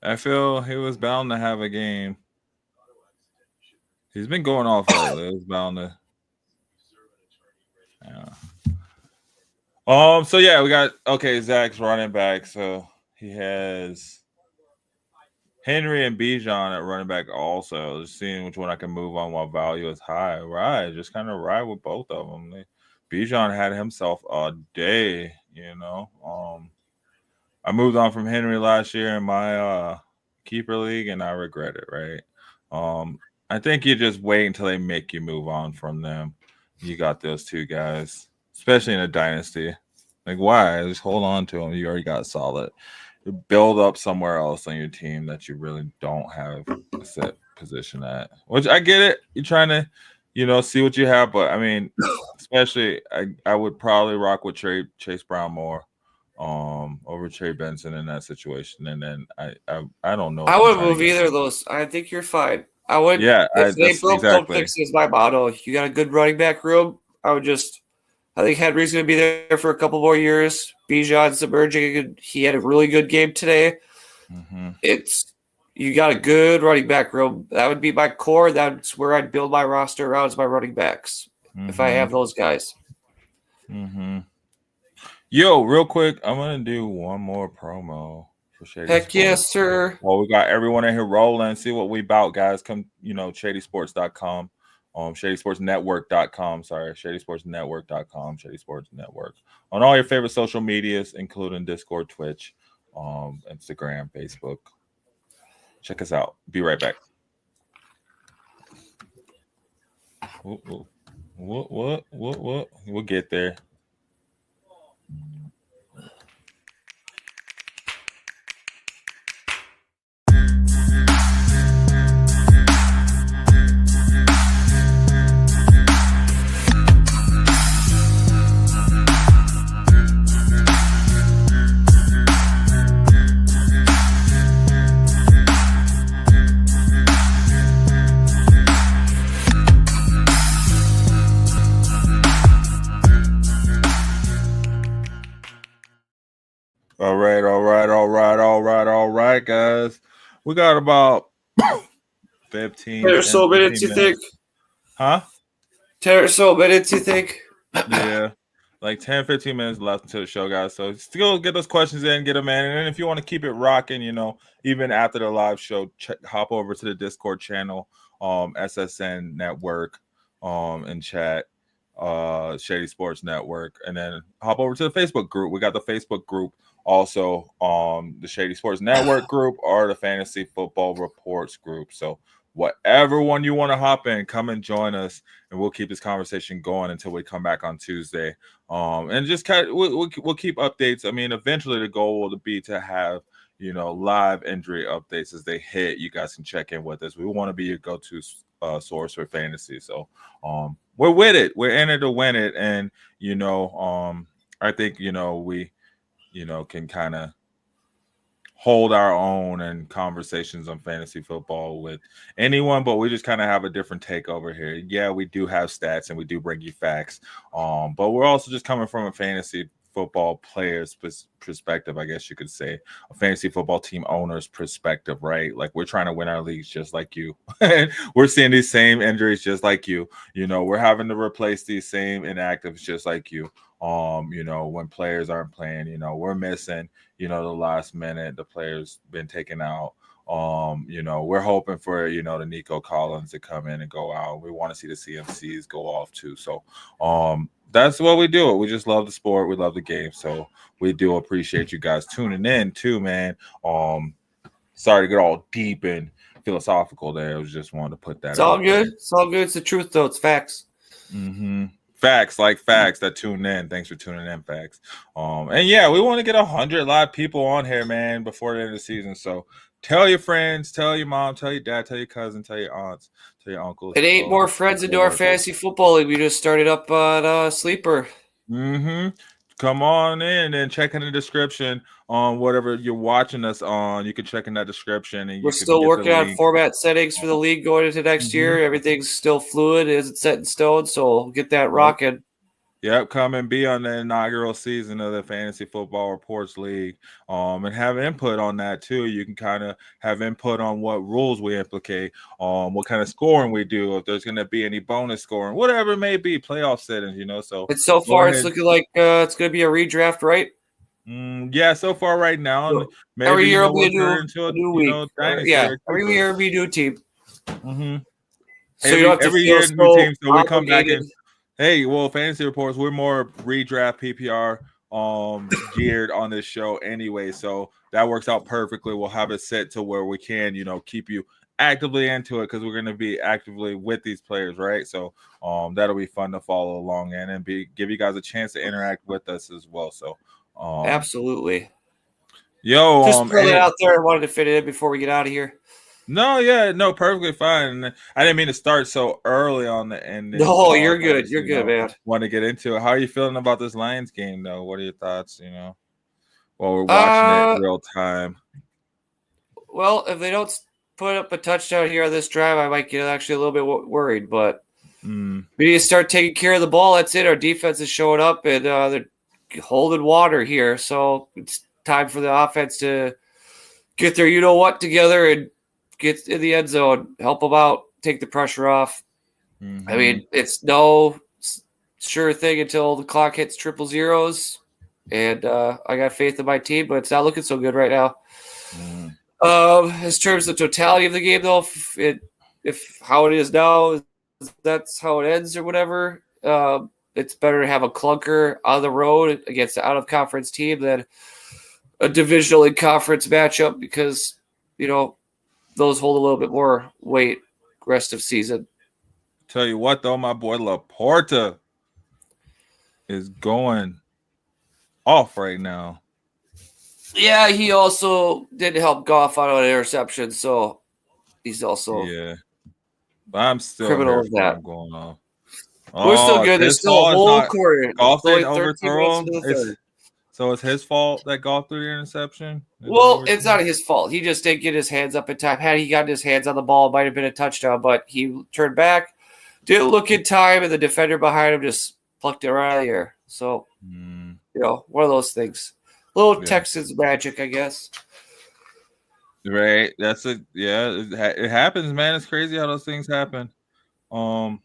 I feel he was bound to have a game. He's been going off lately. It was bound to. Yeah. So yeah, we got Zach's running back. So he has Henry and Bijan at running back also. Just seeing which one I can move on while value is high. Right. Just kind of ride with both of them. Bijan had himself a day, I moved on from Henry last year in my keeper league, and I regret it, right? I think you just wait until they make you move on from them. You got those two guys, especially in a dynasty. Like, why? Just hold on to them. You already got solid. Build up somewhere else on your team that you really don't have a set position at. Which I get it. You're trying to, see what you have. But, I mean, especially I would probably rock with Chase Brown more over Trey Benson in that situation. And then I don't know. I wouldn't move either of those. I think you're fine. I would. Yeah. If they broke, don't fix is my motto. You got a good running back room. I think Henry's going to be there for a couple more years. Bijan's emerging. He had a really good game today. You got a good running back room. That would be my core. That's where I'd build my roster around as my running backs if I have those guys. Yo, real quick, I'm going to do one more promo for Shady Sports. Yes, sir. Well, we got everyone in here rolling. See what we about, guys. Come, shadysports.com. ShadySportsNetwork.com. Sorry, ShadySportsNetwork.com. Shady Sports Network. On all your favorite social medias, including Discord, Twitch, Instagram, Facebook. Check us out. Be right back. What? We'll get there. All right, guys. We got about 15 or so minutes, you think? Huh? 10 or so minutes, you think? Yeah. Like 10, 15 minutes left to the show, guys. So still get those questions in, get them in. And then if you want to keep it rocking, even after the live show, hop over to the Discord channel, SSN Network, and chat, Shady Sports Network. And then hop over to the Facebook group. We got the Facebook group. Also, the Shady Sports Network group or the Fantasy Football Reports group. So whatever one you want to hop in, come and join us, and we'll keep this conversation going until we come back on Tuesday. And just we'll keep updates. I mean, eventually the goal will be to have live injury updates as they hit. You guys can check in with us. We want to be your go-to source for fantasy. So we're with it. We're in it to win it, and I think we. Can kind of hold our own in conversations on fantasy football with anyone, but we just kind of have a different take over here. Yeah, we do have stats and we do bring you facts, but we're also just coming from a fantasy football players' perspective, I guess you could say, a fantasy football team owner's perspective, right? Like, we're trying to win our leagues just like you. We're seeing these same injuries just like you. You know, we're having to replace these same inactives just like you. You know, when players aren't playing, you know, we're missing, you know, the last minute, the player's been taken out. You know, we're hoping for, you know, the Nico Collins to come in and go out. We want to see the CMCs go off too. So that's what we do. We just love the sport. We love the game. So we do appreciate you guys tuning in too, man. Sorry to get all deep and philosophical there. I was just wanted to put that It's all out good. there. It's all good. It's the truth, though. It's facts. Facts, like facts that tune in. Thanks for tuning in, facts. And yeah, we want to get 100 live people on here, man, before the end of the season. So tell your friends, tell your mom, tell your dad, tell your cousin, tell your aunts, tell your uncles. And 8 more friends into our fantasy football league. We just started up on Sleeper. Come on in and check in the description on whatever you're watching us on. You can check in that description. And we're still working on format settings for the league going into next year. Everything's still fluid. It isn't set in stone, so we'll get that rocking. Yep, come and be on the inaugural season of the Fantasy Football Reports League, and have input on that too. You can kind of have input on what rules we implicate, what kind of scoring we do, if there's going to be any bonus scoring, whatever it may be, playoff settings, you know. So and so far it's looking like it's going to be a redraft, right? Yeah, so far right now. So maybe every year will be a new week. Yeah, every year will be a new team. So every year new team. So we come back and. Hey, well, Fantasy Reports, we're more redraft PPR geared on this show anyway, so that works out perfectly. We'll have it set to where we can, you know, keep you actively into it because we're going to be actively with these players, right? So that'll be fun to follow along in and give you guys a chance to interact with us as well. So absolutely. Yo, just throw it out there. I wanted to fit it in before we get out of here. No, perfectly fine. I didn't mean to start so early on the end. No, you're good. You're good, man. Want to get into it. How are you feeling about this Lions game, though? What are your thoughts, you know, while we're watching it in real time? Well, if they don't put up a touchdown here on this drive, I might get actually a little bit worried, but we need to start taking care of the ball. That's it. Our defense is showing up, and they're holding water here, so it's time for the offense to get their you-know-what together and get in the end zone, help them out, take the pressure off. I mean, it's no sure thing until the clock hits triple zeros, and I got faith in my team, but it's not looking so good right now. As terms of the totality of the game, though, if how it is now, that's how it ends or whatever, it's better to have a clunker on the road against an out-of-conference team than a divisional and conference matchup because, you know, those hold a little bit more weight rest of season. Tell you what, though, my boy Laporta is going off right now. Yeah, he also didn't help Goff out on an interception, so he's also But I'm still criminal of that. Going off. We're still good. There's still a whole quarter. Goff didn't overthrow him. So it's his fault that Goff threw the interception? Well, it's not his fault. He just didn't get his hands up in time. Had he gotten his hands on the ball, it might have been a touchdown, but he turned back, didn't look in time, and the defender behind him just plucked it right out of the air. So, you know, one of those things. Little Texas magic, I guess. Right. That's it. Yeah, it happens, man. It's crazy how those things happen. Let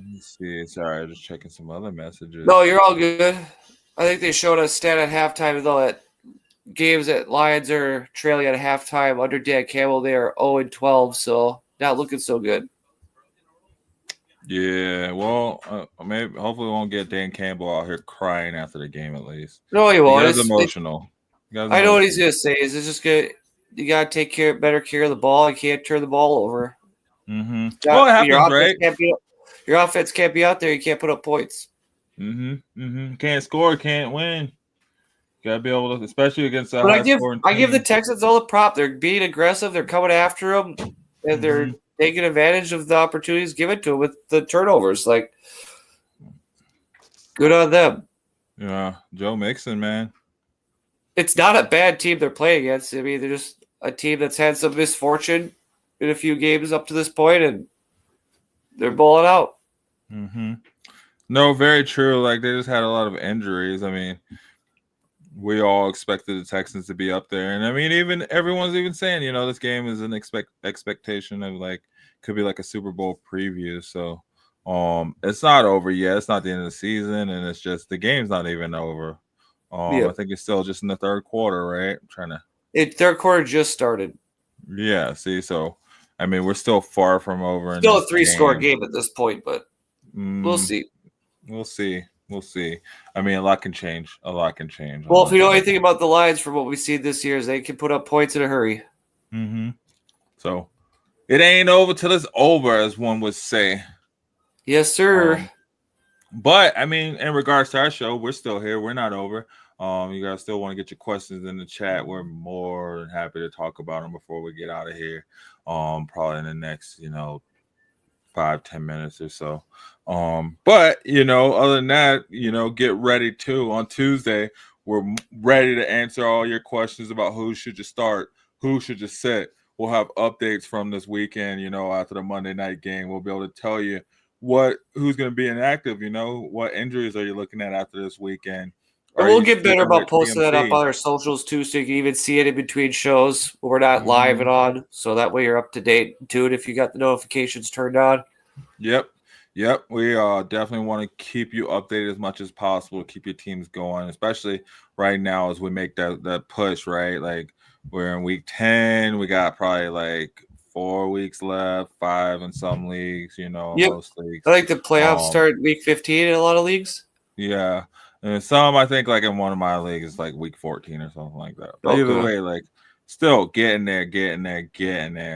me see. Sorry, I'm just checking some other messages. No, you're all good. I think they showed us stat at halftime, though, that games that Lions are trailing at halftime under Dan Campbell, they are 0-12, so not looking so good. Yeah, well, maybe hopefully we won't get Dan Campbell out here crying after the game at least. No, he won't. He's emotional. I know what he's going to say. It's just good. You got to take better care of the ball. You can't turn the ball over. Well, it happens, right? Your offense can't be out there. You can't put up points. Can't score, can't win. Gotta be able to, especially against a high scoring team. I give the Texans all the prop. They're being aggressive. They're coming after them, and they're taking advantage of the opportunities given to them with the turnovers. Like, good on them. Yeah, Joe Mixon, man. It's not a bad team they're playing against. I mean, they're just a team that's had some misfortune in a few games up to this point, and they're balling out. No, very true. Like they just had a lot of injuries. I mean, we all expected the Texans to be up there, and I mean, even everyone's even saying, this game is an expectation of like could be like a Super Bowl preview. So, it's not over yet. It's not the end of the season, and it's just the game's not even over. I think it's still just in the third quarter, right? I'm trying to. Third quarter just started. Yeah. See, so I mean, we're still far from over. Still a 3-score game at this point, but we'll see. We'll see. We'll see. I mean, a lot can change. Well, if we know anything about the Lions from what we see this year, is they can put up points in a hurry. Mm-hmm. So it ain't over till it's over, as one would say. Yes, sir. But I mean, in regards to our show, we're still here. We're not over. You guys still want to get your questions in the chat. We're more than happy to talk about them before we get out of here. Probably in the next, 5-10 minutes or so. But other than that, get ready too. On Tuesday, we're ready to answer all your questions about who should you start, who should you sit. We'll have updates from this weekend, after the Monday night game. We'll be able to tell you who's going to be inactive, what injuries are you looking at after this weekend. And we'll get better about posting that up on our socials too, so you can even see it in between shows. We're not live and on, so that way you're up to date to it if you got the notifications turned on. Yep. We definitely want to keep you updated as much as possible to keep your teams going, especially right now as we make that push, right? Like we're in week 10. We got probably like 4 weeks left, 5 in some leagues, most leagues. I think the playoffs start week 15 in a lot of leagues. Yeah. And some, I think, like in one of my leagues, is like week 14 or something like that. But either way, like still getting there.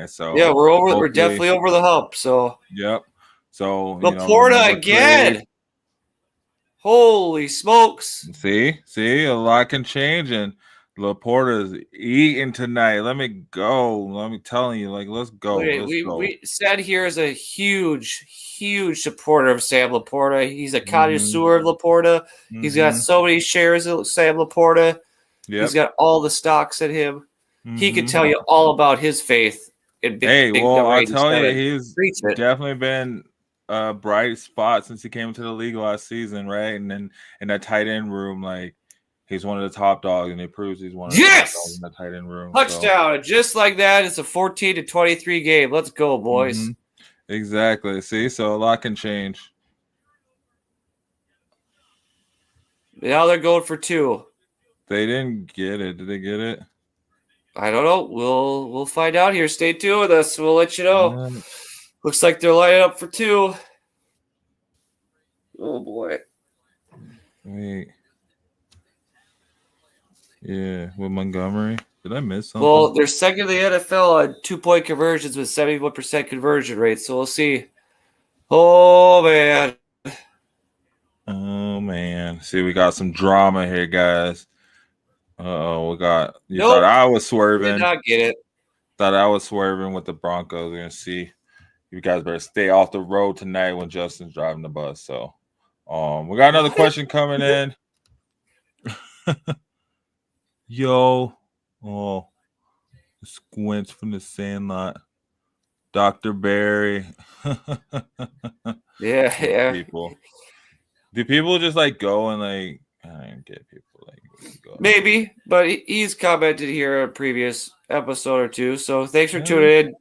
So yeah, we're definitely over the hump. So yep. So Laporta again. Holy smokes! See, a lot can change, and Laporta's eating tonight. Let me go. Let me tell you, like, let's go. We said here is a huge supporter of Sam Laporta. He's a connoisseur of Laporta. He's got so many shares of Sam Laporta. Yep. He's got all the stocks in him. He could tell you all about his faith. I'll tell you, he's definitely been a bright spot since he came into the league last season, right? And then in that tight end room, like he's one of the top dogs, and he proves he's one of the top dogs in the tight end room. Touchdown, just like that. It's a 14-23 game. Let's go, boys. Exactly. See, so a lot can change. Now they're going for 2. They didn't get it. Did they get it? I don't know. We'll find out here. Stay tuned with us. We'll let you know. Looks like they're lining up for 2. Oh boy. Wait. Yeah, with Montgomery. Did I miss something? Well, they're second in the NFL on 2-point conversions with 71% conversion rate. So we'll see. Oh man. Oh man. See, we got some drama here, guys. We got Nope. Thought I was swerving. Did not get it. Thought I was swerving with the Broncos. We're gonna see. You guys better stay off the road tonight when Justin's driving the bus. So we got another question coming in. Yo, the squints from the Sandlot. Dr. Barry. Yeah. Do people just like go and like I don't get people like go. Maybe, but he's commented here in a previous episode or 2. So thanks for tuning in,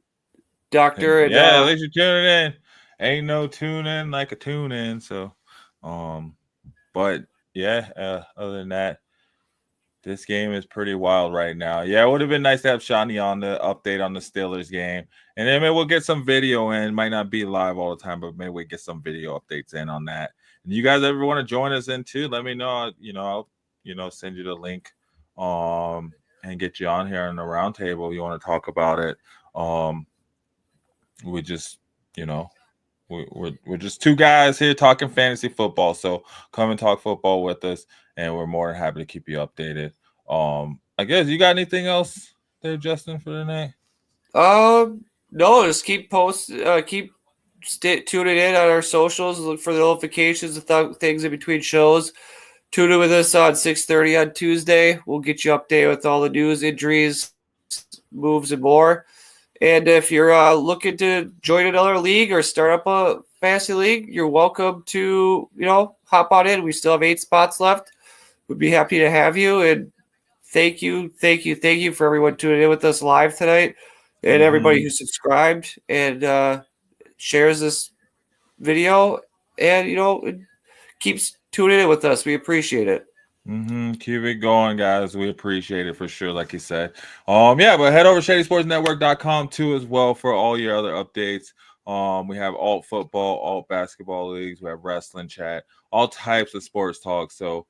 Doctor. Yeah, thanks for tuning in. Ain't no tune in like a tune in. So, but yeah, other than that, this game is pretty wild right now. Yeah, it would have been nice to have Shawnee on the update on the Steelers game. And then maybe we'll get some video in. Might not be live all the time, but maybe we get some video updates in on that. And you guys ever want to join us in too, let me know. I'll send you the link and get you on here on the round table if you want to talk about it. We just, we're just 2 guys here talking fantasy football. So come and talk football with us, and we're more than happy to keep you updated. I guess you got anything else there, Justin, for tonight? No, just keep tuning in on our socials. Look for the notifications of things in between shows. Tune in with us on 6:30 on Tuesday. We'll get you updated with all the news, injuries, moves, and more. And if you're looking to join another league or start up a fantasy league, you're welcome to, hop on in. We still have 8 spots left. We'd be happy to have you. And thank you for everyone tuning in with us live tonight, and everybody who subscribed and shares this video and, keeps tuning in with us. We appreciate it. Keep it going, guys. We appreciate it for sure, like you said. But head over to ShadySportsNetwork.com too as well for all your other updates. We have alt football, alt basketball leagues, we have wrestling chat, all types of sports talk. So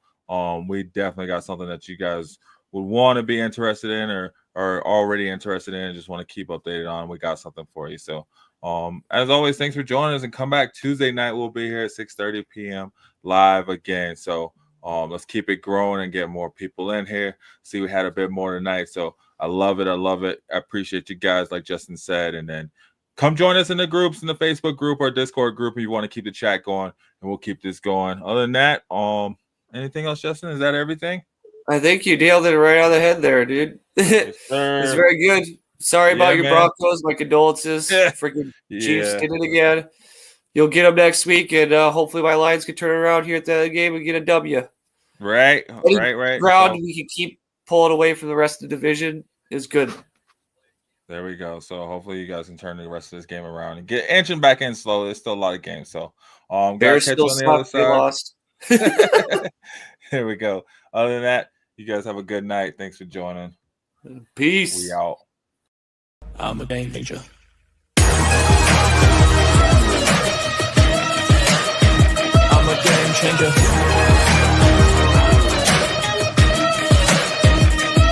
we definitely got something that you guys would want to be interested in or are already interested in and just want to keep updated on. We got something for you. So as always, thanks for joining us, and come back Tuesday night. We'll be here at 6:30 p.m. live again. So let's keep it growing and get more people in here. See, we had a bit more tonight. So I love it. I appreciate you guys, like Justin said. And then come join us in the groups, in the Facebook group or Discord group if you want to keep the chat going, and we'll keep this going. Other than that, anything else, Justin? Is that everything? I think you nailed it right on the head there, dude. Yes, sir. It's very good. Sorry about your Broncos. My condolences. Yeah. Freaking Chiefs did it again. You'll get them next week, and hopefully my Lions can turn around here at the end of the game and get a W. Right. Ground we can keep pulling away from the rest of the division is good. There we go. So hopefully you guys can turn the rest of this game around and get inching back in slow. There's still a lot of games. So Bears still on the other side. Lost. There we go. Other than that, you guys have a good night. Thanks for joining. Peace. We out. I'm a game changer. I'm a game changer.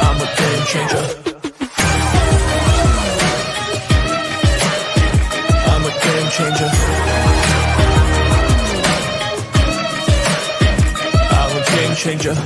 I'm a game changer. I'm a game changer. I'm a game changer.